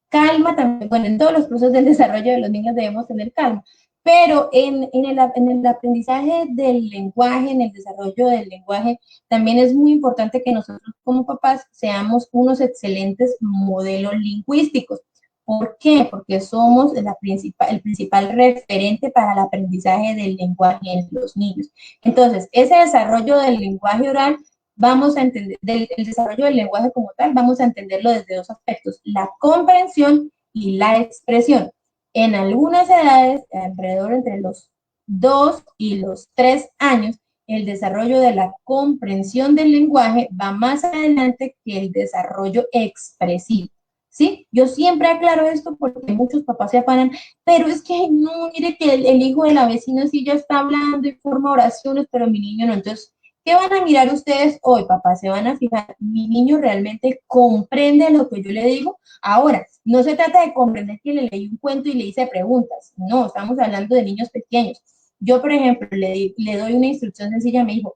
calma también. Bueno, en todos los procesos del desarrollo de los niños debemos tener calma, pero en el aprendizaje del lenguaje, en el desarrollo del lenguaje, también es muy importante que nosotros como papás seamos unos excelentes modelos lingüísticos. ¿Por qué? Porque somos el principal referente para el aprendizaje del lenguaje en los niños. Entonces, ese desarrollo del lenguaje oral, vamos a entender, el desarrollo del lenguaje como tal, vamos a entenderlo desde dos aspectos, la comprensión y la expresión. En algunas edades, alrededor entre los 2 y los 3 años, el desarrollo de la comprensión del lenguaje va más adelante que el desarrollo expresivo. ¿Sí? Yo siempre aclaro esto porque muchos papás se afanan, pero es que no, mire que el hijo de la vecina sí ya está hablando y forma oraciones, pero mi niño no. Entonces, ¿qué van a mirar ustedes hoy, papá? Se van a fijar, mi niño realmente comprende lo que yo le digo. Ahora, no se trata de comprender que le leí un cuento y le hice preguntas. No, estamos hablando de niños pequeños. Yo, por ejemplo, le doy una instrucción sencilla a mi hijo.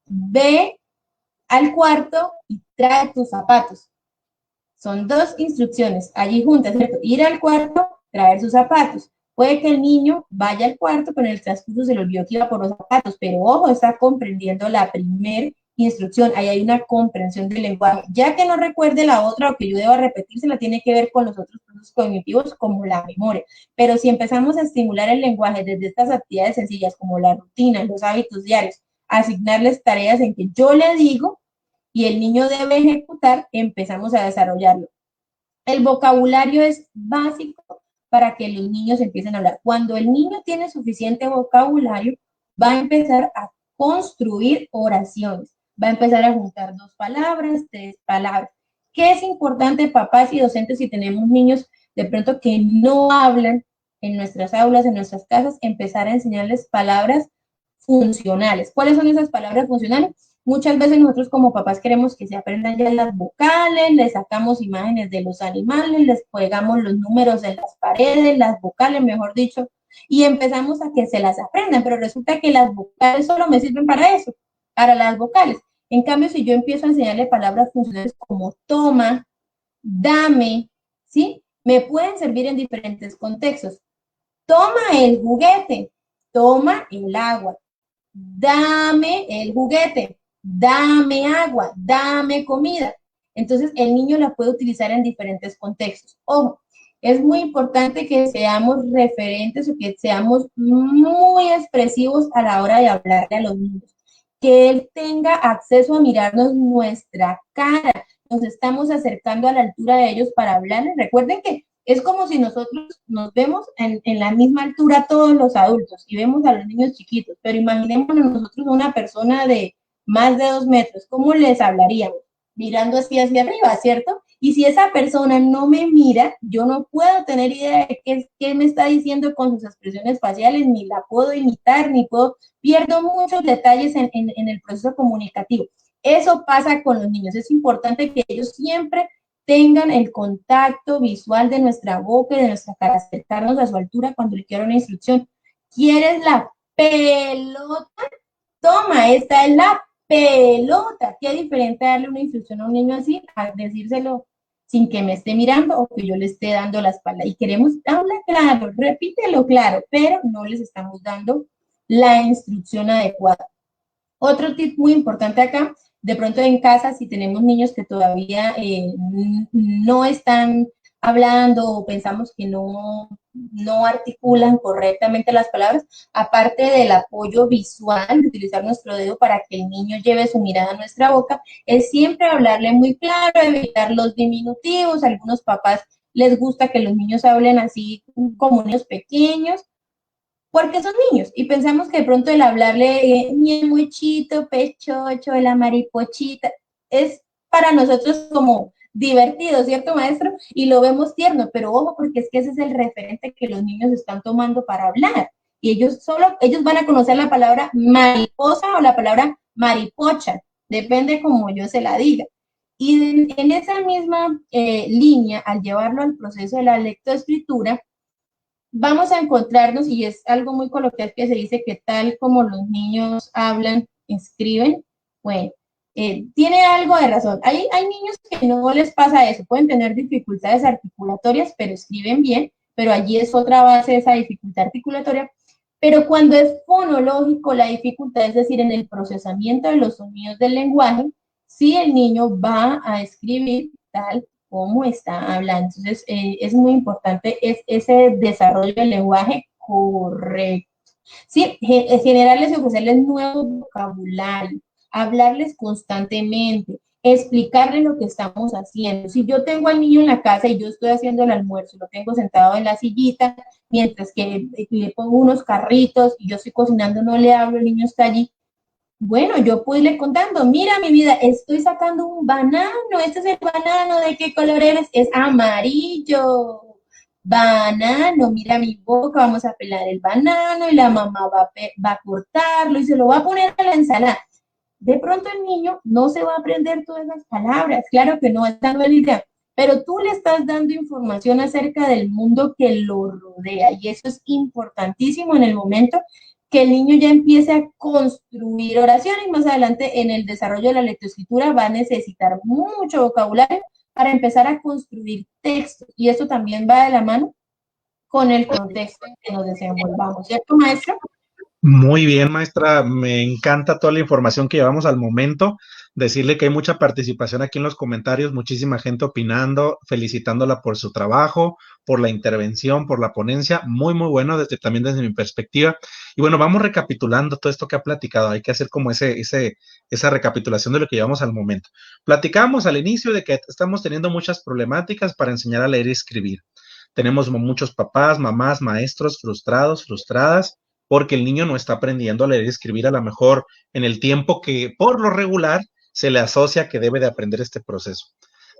Ve al cuarto y trae tus zapatos. Son dos instrucciones allí juntas, ¿cierto? Ir al cuarto, traer sus zapatos. Puede que el niño vaya al cuarto, pero en el transcurso se le olvidó que iba por los zapatos, pero ojo, está comprendiendo la primera instrucción. Ahí hay una comprensión del lenguaje. Ya que no recuerde la otra o que yo deba repetirse, la tiene que ver con los otros procesos cognitivos como la memoria. Pero si empezamos a estimular el lenguaje desde estas actividades sencillas como la rutina, los hábitos diarios, asignarles tareas en que yo le digo, y el niño debe ejecutar, empezamos a desarrollarlo. El vocabulario es básico para que los niños empiecen a hablar. Cuando el niño tiene suficiente vocabulario, va a empezar a construir oraciones, va a empezar a juntar 2 palabras, 3 palabras. ¿Qué es importante, papás y docentes, si tenemos niños de pronto que no hablan en nuestras aulas, en nuestras casas, empezar a enseñarles palabras funcionales? ¿Cuáles son esas palabras funcionales? Muchas veces nosotros como papás queremos que se aprendan ya las vocales, les sacamos imágenes de los animales, les pegamos los números en las paredes, las vocales, mejor dicho, y empezamos a que se las aprendan, pero resulta que las vocales solo me sirven para eso, para las vocales. En cambio, si yo empiezo a enseñarle palabras funcionales como toma, dame, ¿sí? Me pueden servir en diferentes contextos. Toma el juguete, toma el agua, dame el juguete, dame agua, dame comida. Entonces, el niño la puede utilizar en diferentes contextos. Ojo, es muy importante que seamos referentes o que seamos muy expresivos a la hora de hablarle a los niños. Que él tenga acceso a mirarnos nuestra cara. Nos estamos acercando a la altura de ellos para hablarles. Recuerden que Es como si nosotros nos vemos en la misma altura todos los adultos y vemos a los niños chiquitos, pero imaginémonos nosotros una persona de más de 2 metros, ¿cómo les hablaríamos? Mirando así hacia arriba, ¿cierto? Y si esa persona no me mira, yo no puedo tener idea de qué me está diciendo con sus expresiones faciales, ni la puedo imitar, ni puedo, pierdo muchos detalles en el proceso comunicativo. Eso pasa con los niños. Es importante que ellos siempre tengan el contacto visual de nuestra boca y de nuestra cara, acercarnos a su altura cuando le quiero una instrucción. ¿Quieres la pelota? Toma, esta es la pelota. Qué diferente darle una instrucción a un niño así, a decírselo sin que me esté mirando o que yo le esté dando la espalda. Y queremos habla claro, repítelo claro, pero no les estamos dando la instrucción adecuada. Otro tip muy importante acá, de pronto en casa, si tenemos niños que todavía no están hablando o pensamos que no articulan correctamente las palabras, aparte del apoyo visual, de utilizar nuestro dedo para que el niño lleve su mirada a nuestra boca, es siempre hablarle muy claro, evitar los diminutivos. A algunos papás les gusta que los niños hablen así como niños pequeños, porque son niños y pensamos que de pronto el hablarle mi muchito, pechocho, la maripochita, es para nosotros como divertido, ¿cierto, maestro? Y lo vemos tierno, pero ojo, porque es que ese es el referente que los niños están tomando para hablar. Y ellos van a conocer la palabra mariposa o la palabra maripocha, depende como yo se la diga. Y en esa misma línea, al llevarlo al proceso de la lectoescritura, vamos a encontrarnos, y es algo muy coloquial que se dice que tal como los niños hablan, escriben, bueno, tiene algo de razón. Hay niños que no les pasa eso, pueden tener dificultades articulatorias, pero escriben bien, pero allí es otra base de esa dificultad articulatoria. Pero cuando es fonológico, la dificultad, es decir, en el procesamiento de los sonidos del lenguaje, sí el niño va a escribir tal cómo está hablando. Entonces, es muy importante ese desarrollo del lenguaje correcto. Sí, generarles y ofrecerles nuevo vocabulario, hablarles constantemente, explicarles lo que estamos haciendo. Si yo tengo al niño en la casa y yo estoy haciendo el almuerzo, lo tengo sentado en la sillita, mientras que le pongo unos carritos y yo estoy cocinando, no le hablo, el niño está allí. Bueno, yo puedo irle contando, mira mi vida, estoy sacando un banano, este es el banano, ¿de qué color eres? Es amarillo. Banano, mira mi boca, vamos a pelar el banano y la mamá va a cortarlo y se lo va a poner a la ensalada. De pronto el niño no se va a aprender todas las palabras, claro que no, esta no es la idea, pero tú le estás dando información acerca del mundo que lo rodea y eso es importantísimo en el momento que el niño ya empiece a construir oraciones y más adelante en el desarrollo de la lectoescritura va a necesitar mucho vocabulario para empezar a construir textos y eso también va de la mano con el contexto en que nos desenvolvamos, ¿cierto, maestro? Muy bien, maestra. Me encanta toda la información que llevamos al momento. Decirle que hay mucha participación aquí en los comentarios, muchísima gente opinando, felicitándola por su trabajo, por la intervención, por la ponencia. Muy, muy bueno también desde mi perspectiva. Y bueno, vamos recapitulando todo esto que ha platicado. Hay que hacer como esa recapitulación de lo que llevamos al momento. Platicamos al inicio de que estamos teniendo muchas problemáticas para enseñar a leer y escribir. Tenemos muchos papás, mamás, maestros frustrados, frustradas porque el niño no está aprendiendo a leer y escribir a lo mejor en el tiempo que por lo regular se le asocia que debe de aprender este proceso.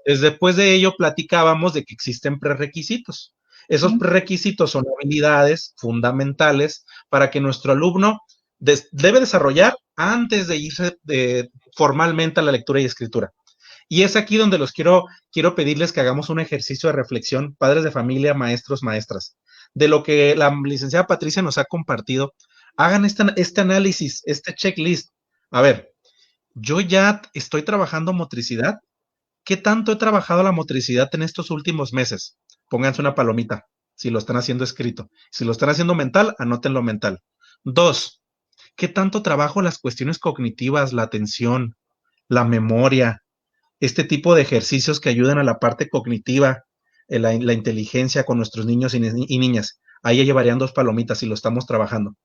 Después de ello platicábamos de que existen prerequisitos. Esos prerequisitos son habilidades fundamentales para que nuestro alumno debe desarrollar antes de irse formalmente a la lectura y escritura. Y es aquí donde quiero pedirles que hagamos un ejercicio de reflexión, padres de familia, maestros, maestras, de lo que la licenciada Patricia nos ha compartido. Hagan este análisis, este checklist. A ver, yo ya estoy trabajando motricidad. ¿Qué tanto he trabajado la motricidad en estos últimos meses? Pónganse una palomita, si lo están haciendo escrito. Si lo están haciendo mental, anótenlo mental. 2, ¿qué tanto trabajo las cuestiones cognitivas, la atención, la memoria, este tipo de ejercicios que ayudan a la parte cognitiva, la inteligencia con nuestros niños y niñas? Ahí ya llevarían 2 palomitas si lo estamos trabajando.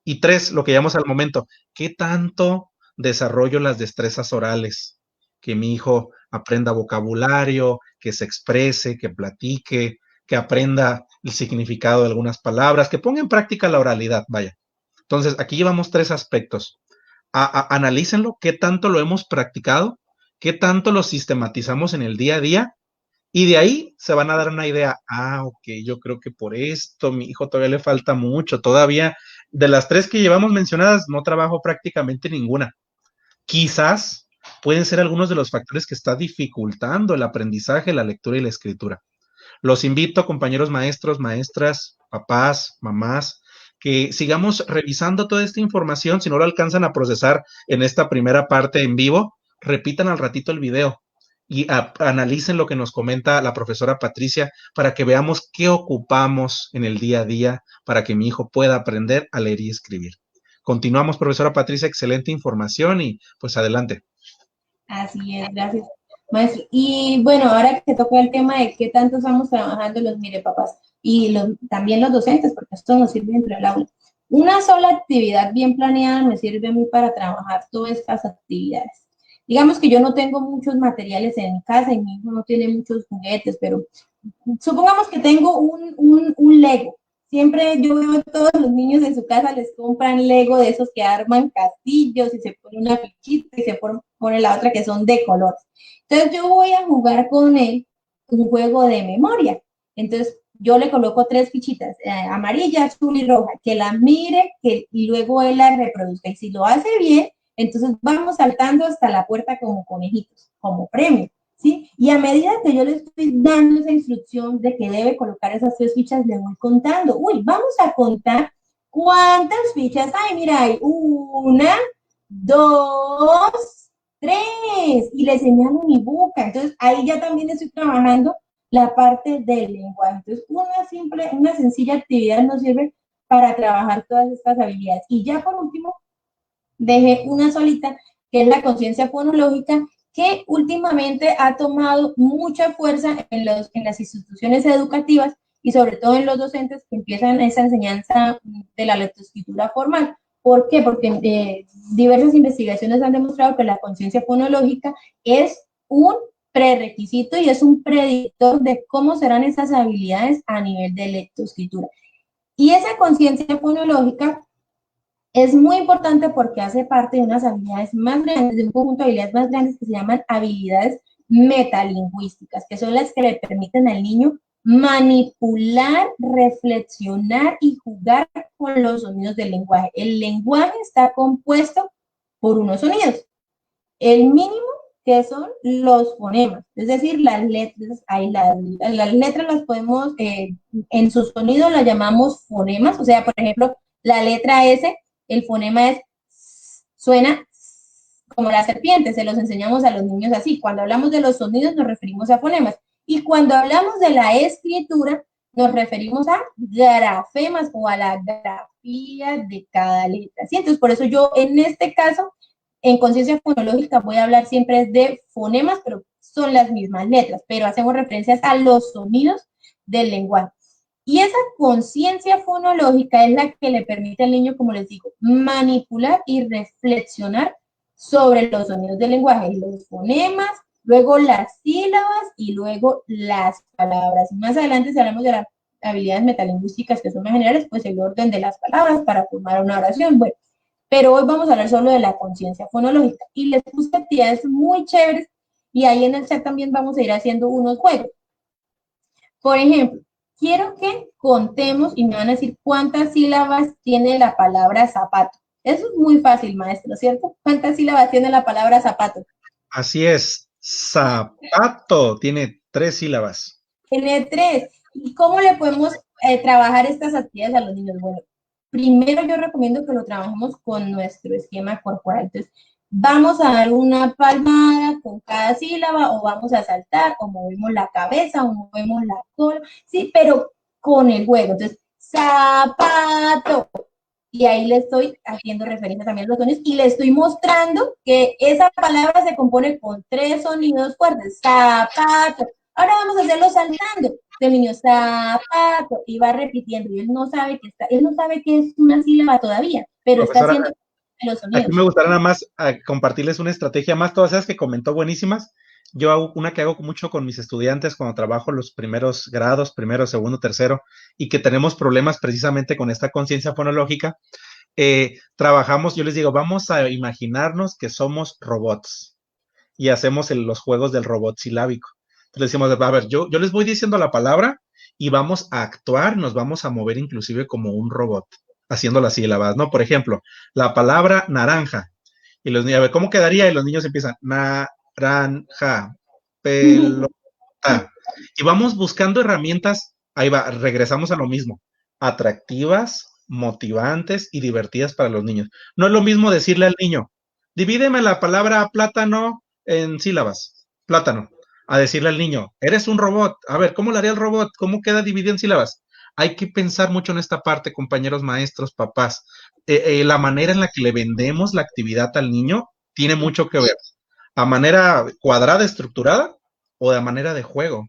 Y 3, lo que llamamos al momento, ¿qué tanto desarrollo las destrezas orales? Que mi hijo aprenda vocabulario, que se exprese, que platique, que aprenda el significado de algunas palabras, que ponga en práctica la oralidad, vaya. Entonces, aquí llevamos 3 aspectos. Analícenlo, qué tanto lo hemos practicado, qué tanto lo sistematizamos en el día a día, y de ahí se van a dar una idea. Ok, yo creo que por esto mi hijo todavía le falta mucho. Todavía, de las 3 que llevamos mencionadas, no trabajo prácticamente ninguna. Quizás pueden ser algunos de los factores que está dificultando el aprendizaje, la lectura y la escritura. Los invito, compañeros maestros, maestras, papás, mamás, que sigamos revisando toda esta información. Si no lo alcanzan a procesar en esta primera parte en vivo, repitan al ratito el video y analicen lo que nos comenta la profesora Patricia para que veamos qué ocupamos en el día a día para que mi hijo pueda aprender a leer y escribir. Continuamos, profesora Patricia, excelente información y pues adelante. Así es, gracias, maestro. Y bueno, ahora que toca el tema de qué tanto estamos trabajando los mire papás y también los docentes, porque esto nos sirve dentro del aula. Una sola actividad bien planeada me sirve a mí para trabajar todas estas actividades. Digamos que yo no tengo muchos materiales en casa y mi hijo no tiene muchos juguetes, pero supongamos que tengo un Lego. Siempre yo veo a todos los niños en su casa les compran Lego de esos que arman castillos y se pone una fichita y se pone la otra que son de colores. Entonces yo voy a jugar con él un juego de memoria. Entonces yo le coloco 3 fichitas, amarilla, azul y roja, que la mire y luego él la reproduzca. Y si lo hace bien, entonces vamos saltando hasta la puerta como conejitos, como premio. ¿Sí? Y a medida que yo le estoy dando esa instrucción de que debe colocar esas 3 fichas, le voy contando. Vamos a contar cuántas fichas hay. Mira, hay 1, 2, 3. Y le señalo mi boca. Entonces, ahí ya también estoy trabajando la parte del lenguaje. Entonces, una sencilla actividad nos sirve para trabajar todas estas habilidades. Y ya por último, dejé una solita, que es la conciencia fonológica, que últimamente ha tomado mucha fuerza en las instituciones educativas y sobre todo en los docentes que empiezan esa enseñanza de la lectoescritura formal. ¿Por qué? Porque diversas investigaciones han demostrado que la conciencia fonológica es un prerequisito y es un predictor de cómo serán esas habilidades a nivel de lectoescritura. Y esa conciencia fonológica es muy importante porque hace parte de unas habilidades más grandes, de un conjunto de habilidades más grandes que se llaman habilidades metalingüísticas, que son las que le permiten al niño manipular, reflexionar y jugar con los sonidos del lenguaje. El lenguaje está compuesto por unos sonidos. El mínimo, que son los fonemas, es decir, las letras, las letras las podemos, en su sonido las llamamos fonemas, o sea, por ejemplo, la letra S, el fonema suena como la serpiente, se los enseñamos a los niños así. Cuando hablamos de los sonidos nos referimos a fonemas. Y cuando hablamos de la escritura, nos referimos a grafemas o a la grafía de cada letra. ¿Sí? Entonces, por eso yo en este caso, en conciencia fonológica, voy a hablar siempre de fonemas, pero son las mismas letras, pero hacemos referencias a los sonidos del lenguaje. Y esa conciencia fonológica es la que le permite al niño, como les digo, manipular y reflexionar sobre los sonidos del lenguaje, los fonemas, luego las sílabas y luego las palabras. Más adelante, si hablamos de las habilidades metalingüísticas que son más generales, pues el orden de las palabras para formar una oración. Bueno, pero hoy vamos a hablar solo de la conciencia fonológica. Y les puse actividades muy chéveres y ahí en el chat también vamos a ir haciendo unos juegos. Por ejemplo, quiero que contemos y me van a decir cuántas sílabas tiene la palabra zapato. Eso es muy fácil, maestro, ¿cierto? ¿Cuántas sílabas tiene la palabra zapato? Así es, zapato tiene 3 sílabas. Tiene 3. ¿Y cómo le podemos trabajar estas actividades a los niños? Bueno, primero yo recomiendo que lo trabajemos con nuestro esquema corporal. Entonces, vamos a dar una palmada con cada sílaba o vamos a saltar o movemos la cabeza o movemos la cola, sí, pero con el juego. Entonces, zapato. Y ahí le estoy haciendo referencia también a los sonidos y le estoy mostrando que esa palabra se compone con 3 sonidos fuertes. Zapato. Ahora vamos a hacerlo saltando. El niño zapato y va repitiendo y él no sabe que es una sílaba todavía, pero Profesora, está haciendo los sonidos. aquí me gustaría nada más compartirles una estrategia más, todas esas que comentó buenísimas. Yo hago una que hago mucho con mis estudiantes cuando trabajo los primeros grados, primero, segundo, tercero, y que tenemos problemas precisamente con esta conciencia fonológica. Trabajamos, yo les digo, vamos a imaginarnos que somos robots y hacemos los juegos del robot silábico. Entonces decimos, a ver, yo les voy diciendo la palabra y vamos a actuar, nos vamos a mover inclusive como un robot, haciendo las sílabas, ¿no? Por ejemplo, la palabra naranja. Y los niños, a ver, ¿cómo quedaría? Y los niños empiezan, naranja, pelota. Y vamos buscando herramientas, ahí va, regresamos a lo mismo, atractivas, motivantes y divertidas para los niños. No es lo mismo decirle al niño, divídeme la palabra plátano en sílabas, plátano, a decirle al niño, eres un robot, a ver, ¿cómo lo haría el robot? ¿Cómo queda dividido en sílabas? Hay que pensar mucho en esta parte, compañeros maestros, papás. La manera en la que le vendemos la actividad al niño tiene mucho que ver. A manera cuadrada, estructurada o de manera de juego.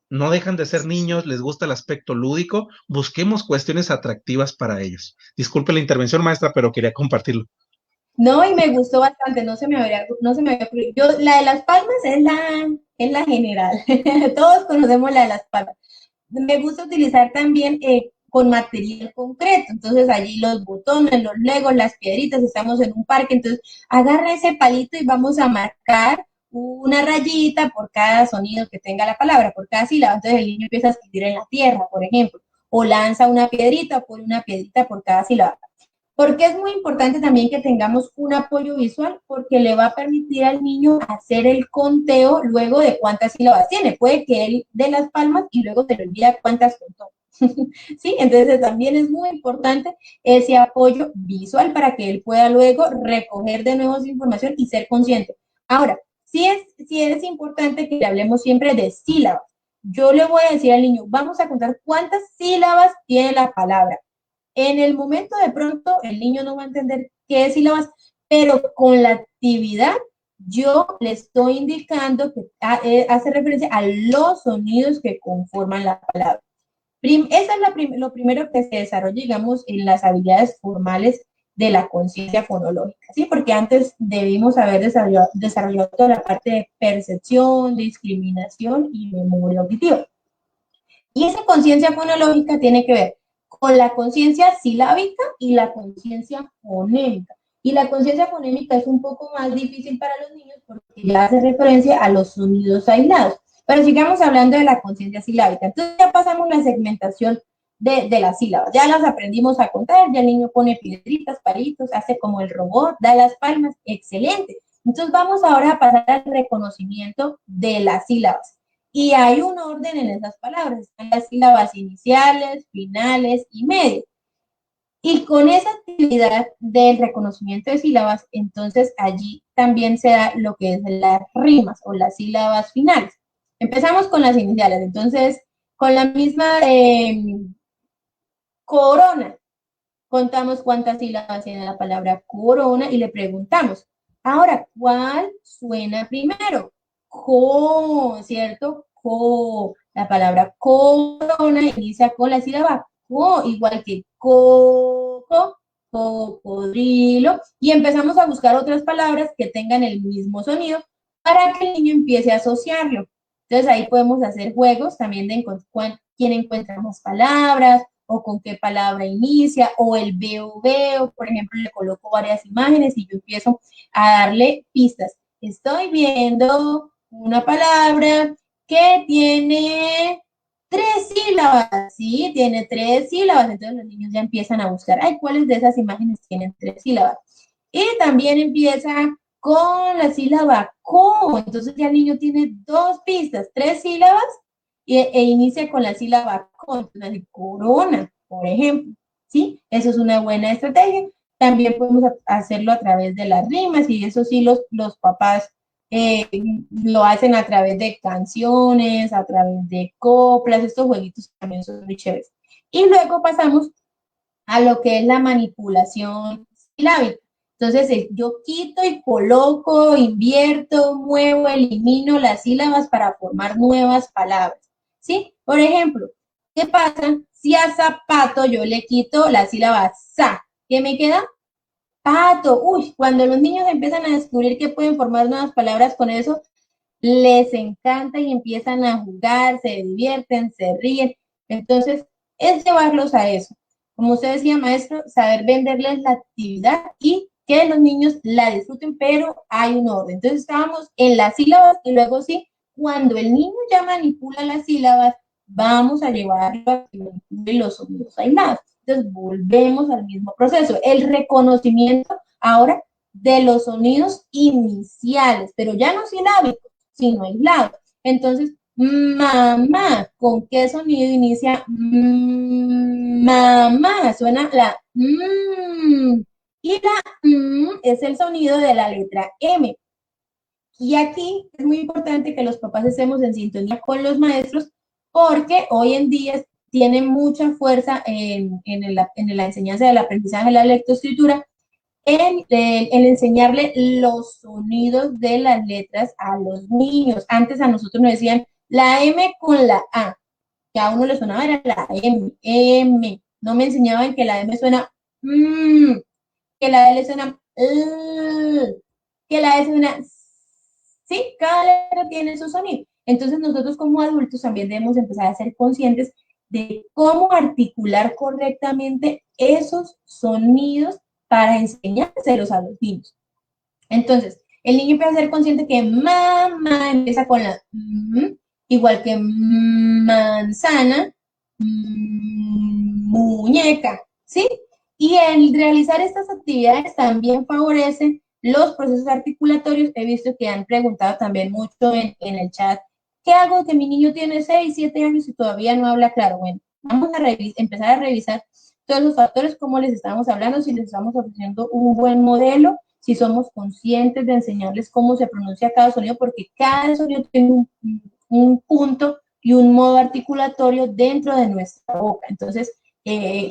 No dejan de ser niños, les gusta el aspecto lúdico, busquemos cuestiones atractivas para ellos. Disculpe la intervención, maestra, pero quería compartirlo. No, y me gustó bastante, no se me había ocurrido. Yo, la de las palmas es la general. Todos conocemos la de las palmas. Me gusta utilizar también con material concreto. Entonces, allí los botones, los legos, las piedritas, estamos en un parque. Entonces, agarra ese palito y vamos a marcar una rayita por cada sonido que tenga la palabra, por cada sílaba. Entonces, el niño empieza a escribir en la tierra, por ejemplo, o lanza una piedrita o pone una piedrita por cada sílaba. Porque es muy importante también que tengamos un apoyo visual porque le va a permitir al niño hacer el conteo luego de cuántas sílabas tiene. Puede que él dé las palmas y luego se le olvida cuántas contó. ¿Sí? Entonces también es muy importante ese apoyo visual para que él pueda luego recoger de nuevo esa información y ser consciente. Ahora, sí es importante que le hablemos siempre de sílabas. Yo le voy a decir al niño, vamos a contar cuántas sílabas tiene la palabra. En el momento de pronto el niño no va a entender qué es sílabas, pero con la actividad yo le estoy indicando que hace referencia a los sonidos que conforman la palabra. Esa es lo primero que se desarrolla, digamos, en las habilidades formales de la conciencia fonológica, ¿sí? Porque antes debimos haber desarrollado toda la parte de percepción, discriminación y memoria auditiva. Y esa conciencia fonológica tiene que ver con la conciencia silábica y la conciencia fonémica. Y la conciencia fonémica es un poco más difícil para los niños porque ya hace referencia a los sonidos aislados. Pero sigamos hablando de la conciencia silábica. Entonces ya pasamos la segmentación de las sílabas. Ya las aprendimos a contar, ya el niño pone piedritas, palitos, hace como el robot, da las palmas, excelente. Entonces vamos ahora a pasar al reconocimiento de las sílabas. Y hay un orden en esas palabras, están las sílabas iniciales, finales y medias. Y con esa actividad del reconocimiento de sílabas, entonces allí también se da lo que es las rimas o las sílabas finales. Empezamos con las iniciales, entonces con la misma corona, contamos cuántas sílabas tiene la palabra corona y le preguntamos, ahora, ¿cuál suena primero? Co, ¿cierto? Co. La palabra corona inicia con la sílaba co, igual que coco, cocodrilo, y empezamos a buscar otras palabras que tengan el mismo sonido para que el niño empiece a asociarlo. Entonces ahí podemos hacer juegos también de quién encuentra más palabras, o con qué palabra inicia, o el veo, por ejemplo, le coloco varias imágenes y yo empiezo a darle pistas. Estoy viendo una palabra que tiene 3 sílabas, ¿sí? Tiene 3 sílabas, entonces los niños ya empiezan a buscar, ay, ¿cuáles de esas imágenes tienen 3 sílabas? Y también empieza con la sílaba co, entonces ya el niño tiene 2 pistas, 3 sílabas e inicia con la sílaba con, entonces corona, por ejemplo, ¿sí? Eso es una buena estrategia. También podemos hacerlo a través de las rimas y eso sí los papás lo hacen a través de canciones, a través de coplas, estos jueguitos también son muy chéveres. Y luego pasamos a lo que es la manipulación silábica. Entonces, yo quito y coloco, invierto, muevo, elimino las sílabas para formar nuevas palabras. ¿Sí? Por ejemplo, ¿qué pasa si a zapato yo le quito la sílaba sa? ¿Qué me queda? Pato. Uy, cuando los niños empiezan a descubrir que pueden formar nuevas palabras con eso, les encanta y empiezan a jugar, se divierten, se ríen. Entonces, es llevarlos a eso. Como usted decía, maestro, saber venderles la actividad y que los niños la disfruten, pero hay un orden. Entonces, estábamos en las sílabas y luego sí, cuando el niño ya manipula las sílabas, vamos a llevarlo a que manipule los sonidos aislados. Entonces, volvemos al mismo proceso. El reconocimiento ahora de los sonidos iniciales, pero ya no silábicos, sino aislados. Entonces, mamá, ¿con qué sonido inicia? Mamá, suena la y la es el sonido de la letra M. Y aquí es muy importante que los papás estemos en sintonía con los maestros porque hoy en día tiene mucha fuerza en la enseñanza del aprendizaje de la lectoescritura en enseñarle los sonidos de las letras a los niños. Antes a nosotros nos decían la M con la A, que a uno le sonaba era la M, M. No me enseñaban que la M suena que la L suena que la S suena sí, cada letra tiene su sonido. Entonces nosotros como adultos también debemos empezar a ser conscientes de cómo articular correctamente esos sonidos para enseñárselos a los niños. Entonces, el niño empieza a ser consciente que mamá empieza con la igual que manzana, muñeca, ¿sí? Y el realizar estas actividades también favorece los procesos articulatorios. He visto que han preguntado también mucho en el chat, ¿qué hago que mi niño tiene 6, 7 años y todavía no habla claro? Bueno, vamos a empezar a revisar todos los factores, como les estamos hablando, si les estamos ofreciendo un buen modelo, si somos conscientes de enseñarles cómo se pronuncia cada sonido, porque cada sonido tiene un punto y un modo articulatorio dentro de nuestra boca. Entonces,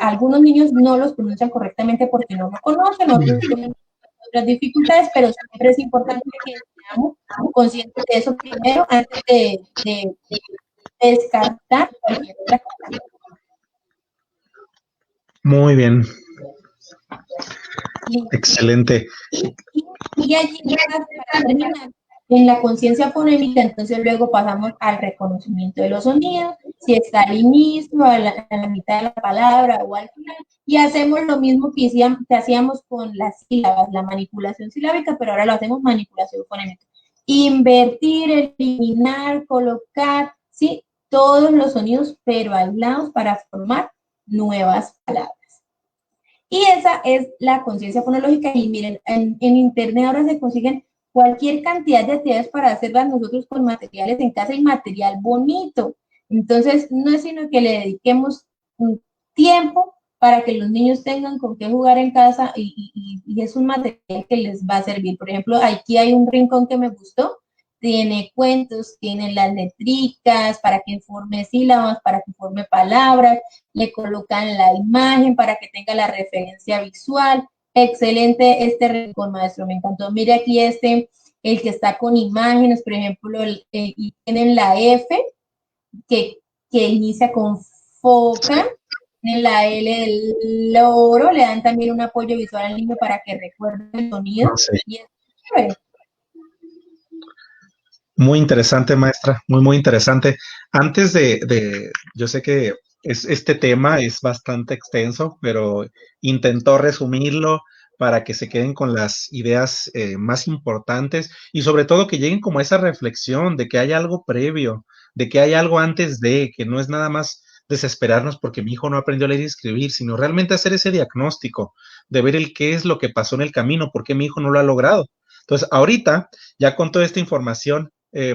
algunos niños no los pronuncian correctamente porque no lo conocen, otros tienen otras dificultades, pero siempre es importante que seamos conscientes de eso primero antes de descartar cualquier otra cosa. Muy bien. Excelente. Y allí, para terminar, en la conciencia fonémica, entonces luego pasamos al reconocimiento de los sonidos, si está al inicio, a la mitad de la palabra o al final, y hacemos lo mismo que hacíamos con las sílabas, la manipulación silábica, pero ahora lo hacemos manipulación fonémica. Invertir, eliminar, colocar, ¿sí? Todos los sonidos, pero aislados para formar nuevas palabras. Y esa es la conciencia fonológica. Y miren, en internet ahora se consiguen cualquier cantidad de actividades para hacerlas nosotros con materiales en casa y material bonito. Entonces, no es sino que le dediquemos un tiempo para que los niños tengan con qué jugar en casa y es un material que les va a servir. Por ejemplo, aquí hay un rincón que me gustó, tiene cuentos, tiene las letricas para que forme sílabas, para que forme palabras, le colocan la imagen para que tenga la referencia visual. Excelente este rincón, maestro, me encantó. Mire aquí el que está con imágenes, por ejemplo, y tienen la F que inicia con foca, tienen la L del loro, le dan también un apoyo visual al niño para que recuerde el sonido. Sí. Y es chévere. Muy interesante, maestra, muy interesante. Antes yo sé que este tema es bastante extenso, pero intentó resumirlo para que se queden con las ideas más importantes y sobre todo que lleguen como a esa reflexión de que hay algo previo, de que hay algo antes de, que no es nada más desesperarnos porque mi hijo no aprendió a leer y escribir, sino realmente hacer ese diagnóstico, de ver el qué es lo que pasó en el camino, por qué mi hijo no lo ha logrado. Entonces, ahorita, ya con toda esta información,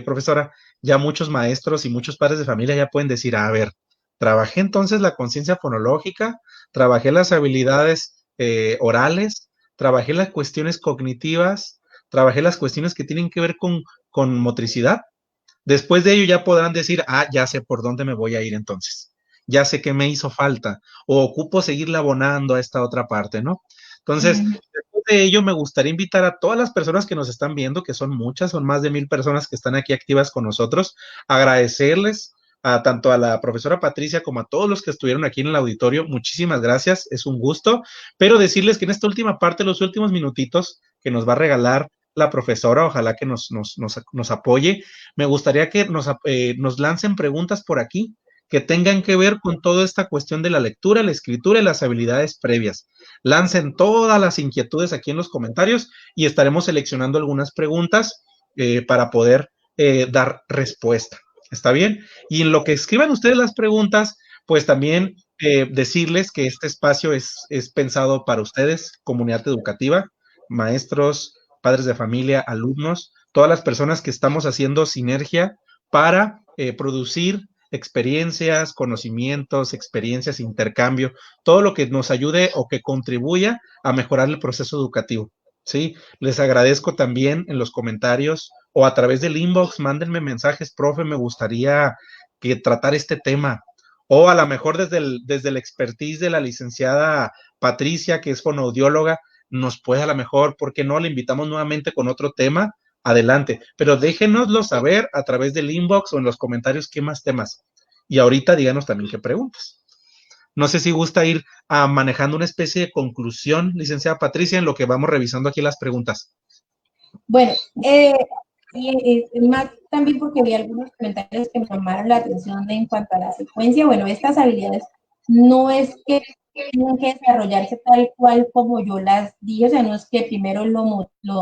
profesora, ya muchos maestros y muchos padres de familia ya pueden decir, a ver, trabajé entonces la conciencia fonológica, trabajé las habilidades orales, trabajé las cuestiones cognitivas, trabajé las cuestiones que tienen que ver con motricidad. Después de ello ya podrán decir, ya sé por dónde me voy a ir entonces, ya sé qué me hizo falta, o ocupo seguirle abonando a esta otra parte, ¿no? Entonces, después de ello, me gustaría invitar a todas las personas que nos están viendo, que son muchas, son más de 1000 personas que están aquí activas con nosotros, agradecerles tanto a la profesora Patricia como a todos los que estuvieron aquí en el auditorio. Muchísimas gracias, es un gusto, pero decirles que en esta última parte, los últimos minutitos que nos va a regalar la profesora, ojalá que nos apoye. Me gustaría que nos lancen preguntas por aquí que tengan que ver con toda esta cuestión de la lectura, la escritura y las habilidades previas. Lancen todas las inquietudes aquí en los comentarios y estaremos seleccionando algunas preguntas para poder dar respuesta. ¿Está bien? Y en lo que escriban ustedes las preguntas, pues también decirles que este espacio es pensado para ustedes, comunidad educativa, maestros, padres de familia, alumnos, todas las personas que estamos haciendo sinergia para producir experiencias, conocimientos, experiencias, intercambio, todo lo que nos ayude o que contribuya a mejorar el proceso educativo. ¿Sí? Les agradezco también en los comentarios o a través del inbox, mándenme mensajes, profe, me gustaría que tratar este tema. O a lo mejor desde el expertise de la licenciada Patricia, que es fonoaudióloga, nos puede a lo mejor, ¿por qué no? Le invitamos nuevamente con otro tema, adelante. Pero déjenoslo saber a través del inbox o en los comentarios qué más temas. Y ahorita díganos también qué preguntas. No sé si gusta ir manejando una especie de conclusión, licenciada Patricia, en lo que vamos revisando aquí las preguntas. Bueno, y más también porque vi algunos comentarios que me llamaron la atención en cuanto a la secuencia. Bueno, estas habilidades no es que tienen que desarrollarse tal cual como yo las dije, o sea, no es que primero lo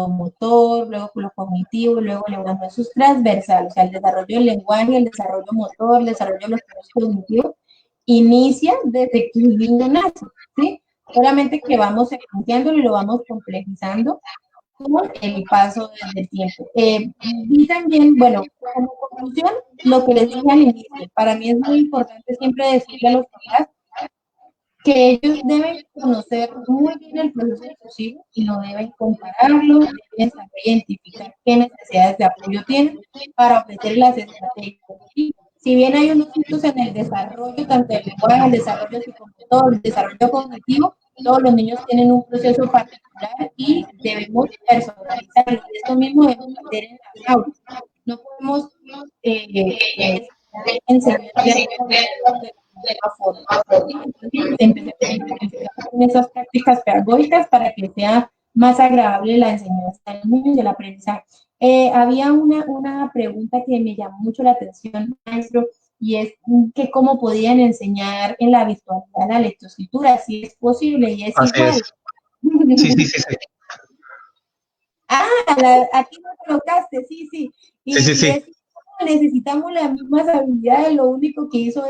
motor, luego lo cognitivo, luego lo no, eso es transversal, o sea, el desarrollo del lenguaje, el desarrollo motor, el desarrollo de los procesos cognitivos, inicia desde que el niño nace, ¿sí? Solamente que vamos secuenciándolo y lo vamos complejizando con el paso del tiempo. Y también, bueno, como conclusión, lo que les dije al inicio, para mí es muy importante siempre decirle a los papás que ellos deben conocer muy bien el proceso de sus hijos y no deben compararlo, deben saber identificar qué necesidades de apoyo tienen para ofrecer las estrategias. Y si bien hay unos hitos en el desarrollo, tanto del lenguaje, el desarrollo psicomotor, el desarrollo cognitivo, todos los niños tienen un proceso particular y debemos personalizarlo. Esto mismo debemos hacer en las aulas. No podemos enseñar forma. Entonces, empezar con esas prácticas pedagógicas para que sea más agradable la enseñanza de los niños y el aprendizaje. Había una pregunta que me llamó mucho la atención, maestro, y es que cómo podían enseñar en la virtualidad la lectoescritura, si es posible y es Así igual. Es. Sí. Aquí lo colocaste, sí. Y Sí. es, necesitamos las mismas habilidades, lo único que hizo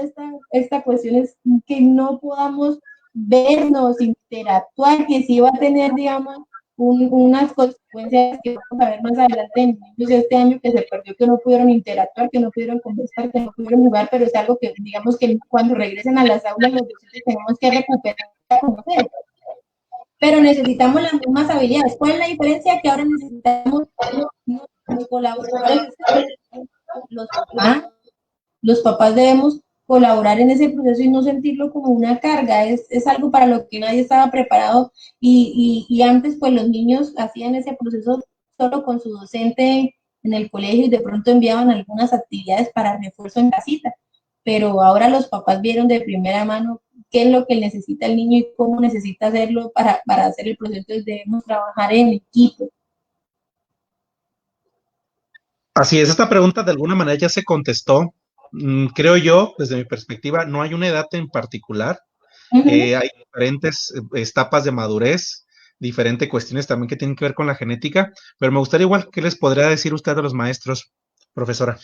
esta cuestión es que no podamos vernos, interactuar, que sí va a tener, digamos, unas consecuencias que vamos a ver más adelante en niños este año que se perdió, que no pudieron interactuar, que no pudieron conversar, que no pudieron jugar, pero es algo que, digamos, que cuando regresen a las aulas los docentes tenemos que recuperar para conocer. Pero necesitamos las mismas habilidades. ¿Cuál es la diferencia? Que ahora necesitamos los colaboradores, los papás debemos colaborar en ese proceso y no sentirlo como una carga, es algo para lo que nadie estaba preparado y antes pues los niños hacían ese proceso solo con su docente en el colegio y de pronto enviaban algunas actividades para refuerzo en casita, pero ahora los papás vieron de primera mano qué es lo que necesita el niño y cómo necesita hacerlo para hacer el proceso, entonces debemos trabajar en equipo. Así es, esta pregunta de alguna manera ya se contestó. Creo yo, desde mi perspectiva, no hay una edad en particular. Hay diferentes etapas de madurez, diferentes cuestiones también que tienen que ver con la genética, pero me gustaría igual, ¿qué les podría decir usted a los maestros, profesora?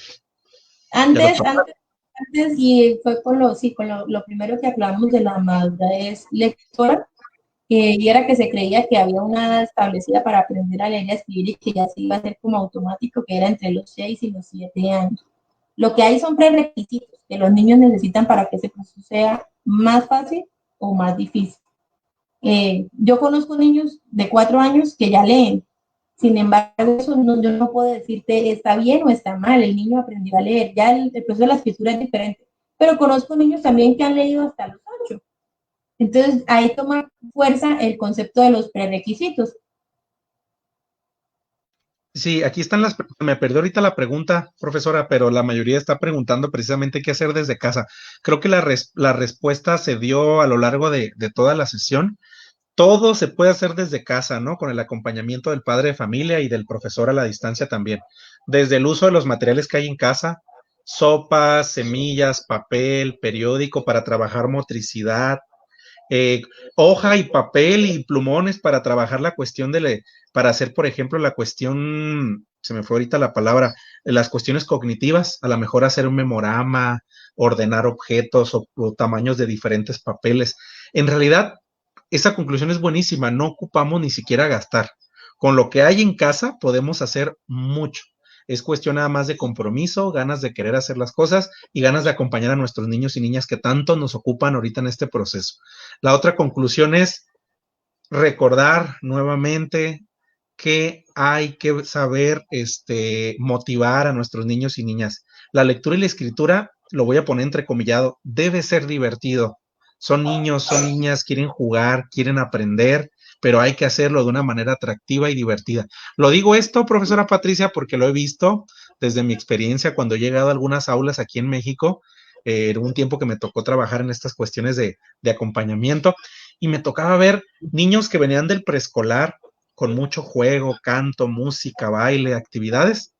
Antes y fue con lo primero que hablamos de la madurez lectora, y era que se creía que había una edad establecida para aprender a leer y a escribir y que ya se iba a hacer como automático, que era entre los 6 y los 7 años. Lo que hay son prerequisitos que los niños necesitan para que ese proceso sea más fácil o más difícil. Yo conozco niños de 4 años que ya leen. Sin embargo, eso no, yo no puedo decirte está bien o está mal. El niño aprendió a leer. Ya el proceso de la escritura es diferente. Pero conozco niños también que han leído hasta los 8. Entonces, ahí toma fuerza el concepto de los prerequisitos. Sí, aquí están me perdió ahorita la pregunta, profesora, pero la mayoría está preguntando precisamente qué hacer desde casa. Creo que la respuesta se dio a lo largo de toda la sesión. todo se puede hacer desde casa, ¿no? Con el acompañamiento del padre de familia y del profesor a la distancia también. Desde el uso de los materiales que hay en casa, sopas, semillas, papel, periódico para trabajar motricidad, eh, hoja y papel y plumones para trabajar la cuestión para hacer, por ejemplo, la cuestión, se me fue ahorita la palabra, las cuestiones cognitivas, a lo mejor hacer un memorama, ordenar objetos o tamaños de diferentes papeles. En realidad, esa conclusión es buenísima, no ocupamos ni siquiera gastar. Con lo que hay en casa podemos hacer mucho. Es cuestión nada más de compromiso, ganas de querer hacer las cosas y ganas de acompañar a nuestros niños y niñas que tanto nos ocupan ahorita en este proceso. La otra conclusión es recordar nuevamente que hay que saber motivar a nuestros niños y niñas. La lectura y la escritura, lo voy a poner entrecomillado, debe ser divertido. Son niños, son niñas, quieren jugar, quieren aprender, pero hay que hacerlo de una manera atractiva y divertida. Lo digo esto, profesora Patricia, porque lo he visto desde mi experiencia cuando he llegado a algunas aulas aquí en México. Un tiempo que me tocó trabajar en estas cuestiones de acompañamiento y me tocaba ver niños que venían del preescolar con mucho juego, canto, música, baile, actividades,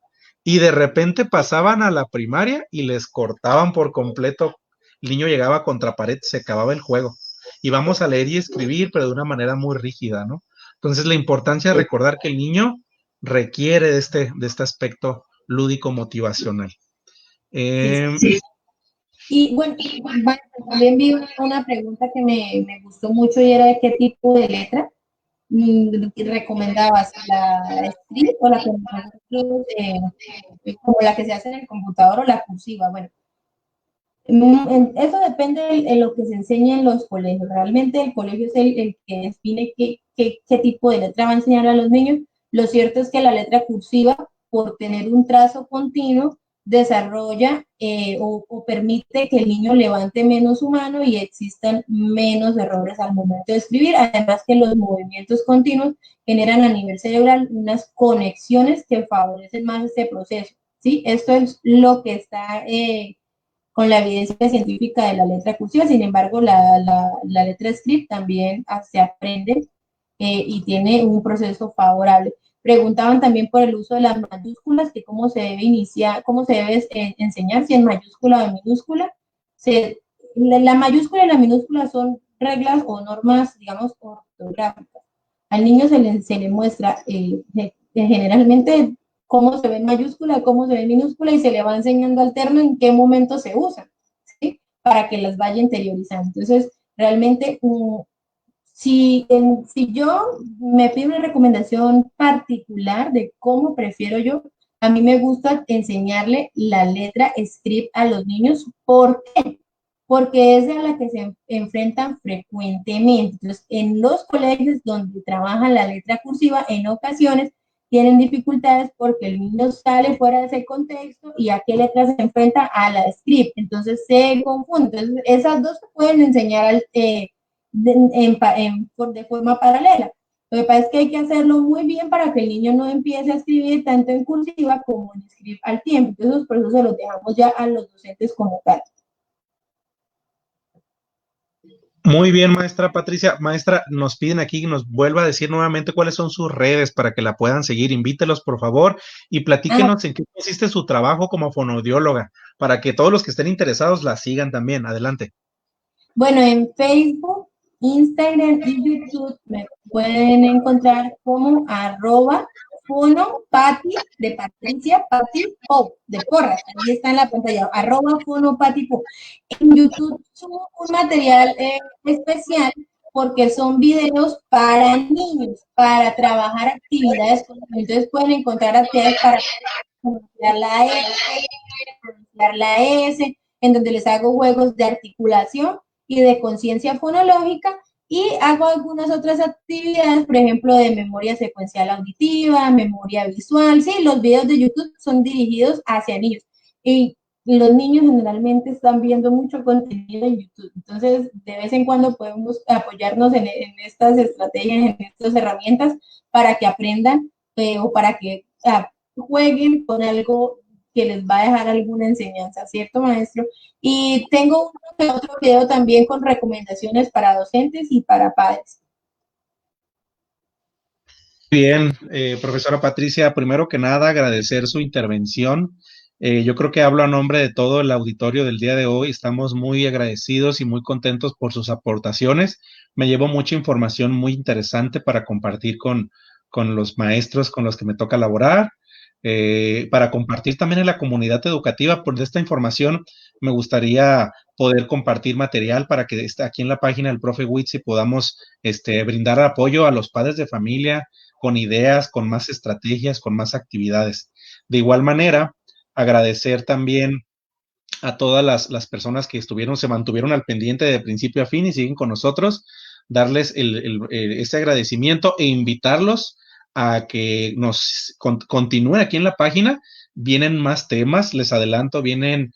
y de repente pasaban a la primaria y les cortaban por completo. El niño llegaba contra pared, se acababa el juego. Y vamos a leer y escribir, pero de una manera muy rígida, ¿no? Entonces, la importancia de recordar que el niño requiere de este aspecto lúdico motivacional. Sí, Eh, sí. Y bueno, también vi una pregunta que me gustó mucho y era de qué tipo de letra recomendabas, la script o la que nosotros, como la que se hace en el computador o la cursiva. Bueno, eso depende de lo que se enseña en los colegios. Realmente el colegio es el que define qué tipo de letra va a enseñar a los niños. Lo cierto es que la letra cursiva, por tener un trazo continuo, desarrolla o permite que el niño levante menos su mano y existan menos errores al momento de escribir. Además que los movimientos continuos generan a nivel cerebral unas conexiones que favorecen más este proceso. ¿Sí? Esto es lo que está con la evidencia científica de la letra cursiva. Sin embargo, la letra script también se aprende y tiene un proceso favorable. Preguntaban también por el uso de las mayúsculas, que cómo se debe iniciar, cómo se debe enseñar, si en mayúscula o en minúscula. La mayúscula y la minúscula son reglas o normas, digamos, ortográficas. Al niño se le muestra generalmente cómo se ve en mayúscula, cómo se ve en minúscula y se le va enseñando alterno en qué momento se usa, ¿sí? Para que las vaya interiorizando. Entonces, realmente, si yo me pido una recomendación particular de cómo prefiero yo, a mí me gusta enseñarle la letra script a los niños. ¿Por qué? Porque es a la que se enfrentan frecuentemente. Entonces, en los colegios donde trabajan la letra cursiva, en ocasiones tienen dificultades porque el niño sale fuera de ese contexto y a qué letra se enfrenta a la script. Entonces, se confunde. Entonces, esas dos se pueden enseñar de forma paralela. Lo que pasa es que hay que hacerlo muy bien para que el niño no empiece a escribir tanto en cursiva como en script al tiempo. Entonces, por eso se los dejamos ya a los docentes como tal. Muy bien, maestra Patricia. Maestra, nos piden aquí que nos vuelva a decir nuevamente cuáles son sus redes para que la puedan seguir. Invítelos, por favor, y platíquenos en qué consiste su trabajo como fonoaudióloga, para que todos los que estén interesados la sigan también. Adelante. Bueno, en Facebook, Instagram y YouTube me pueden encontrar como @fonopati de Patricia Pati Pop de Porras. Ahí está en la pantalla, @fonopati Pop. En YouTube subo un material especial porque son videos para niños, para trabajar actividades. Entonces pueden encontrar actividades para pronunciar la R, pronunciar la S, en donde les hago juegos de articulación y de conciencia fonológica y hago algunas otras actividades, por ejemplo, de memoria secuencial auditiva, memoria visual. Sí, los videos de YouTube son dirigidos hacia niños y los niños generalmente están viendo mucho contenido en YouTube. Entonces, de vez en cuando podemos apoyarnos en estas estrategias, en estas herramientas para que aprendan o para que jueguen con algo que les va a dejar alguna enseñanza, ¿cierto, maestro? Y tengo otro video también con recomendaciones para docentes y para padres. Bien, profesora Patricia, primero que nada agradecer su intervención. Yo creo que hablo a nombre de todo el auditorio del día de hoy. Estamos muy agradecidos y muy contentos por sus aportaciones. Me llevo mucha información muy interesante para compartir con los maestros con los que me toca laborar, para compartir también en la comunidad educativa. Por esta información me gustaría poder compartir material para que aquí en la página del profe Witsi podamos brindar apoyo a los padres de familia con ideas, con más estrategias, con más actividades. De igual manera, agradecer también a todas las personas que se mantuvieron al pendiente de principio a fin y siguen con nosotros, darles ese agradecimiento e invitarlos a que nos continúen aquí en la página. Vienen más temas, les adelanto, vienen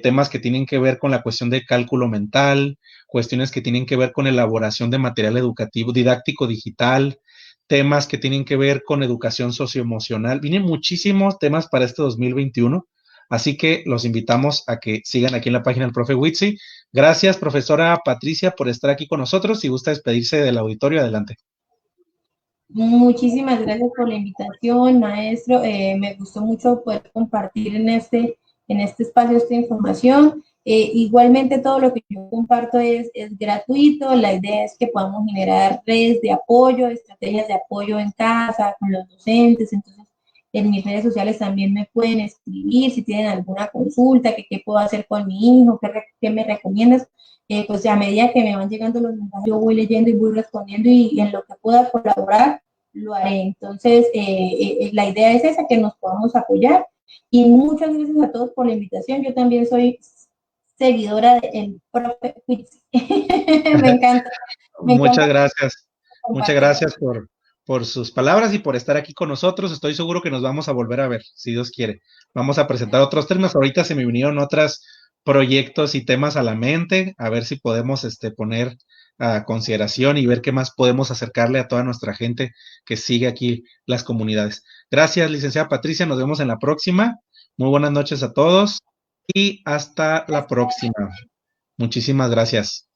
temas que tienen que ver con la cuestión de cálculo mental, cuestiones que tienen que ver con elaboración de material educativo, didáctico digital, temas que tienen que ver con educación socioemocional. Vienen muchísimos temas para este 2021. Así que los invitamos a que sigan aquí en la página del profe Witsi. Gracias, profesora Patricia, por estar aquí con nosotros. Si gusta despedirse del auditorio, adelante. Muchísimas gracias por la invitación, maestro. Me gustó mucho poder compartir en este espacio esta información. Igualmente todo lo que yo comparto es gratuito. La idea es que podamos generar redes de apoyo, estrategias de apoyo en casa, con los docentes. Entonces, en mis redes sociales también me pueden escribir si tienen alguna consulta, que qué puedo hacer con mi hijo, qué me recomiendas. Pues a medida que me van llegando los mensajes, yo voy leyendo y voy respondiendo y en lo que pueda colaborar, lo haré. Entonces, la idea es esa, que nos podamos apoyar. Y muchas gracias a todos por la invitación. Yo también soy seguidora del profe Quiz. Me encanta. Me Muchas encanta gracias. Muchas compartir. gracias por sus palabras y por estar aquí con nosotros. Estoy seguro que nos vamos a volver a ver, si Dios quiere. Vamos a presentar otros temas. Ahorita se me vinieron otros proyectos y temas a la mente, a ver si podemos poner a consideración y ver qué más podemos acercarle a toda nuestra gente que sigue aquí las comunidades. Gracias, licenciada Patricia. Nos vemos en la próxima. Muy buenas noches a todos y hasta la próxima. Muchísimas gracias.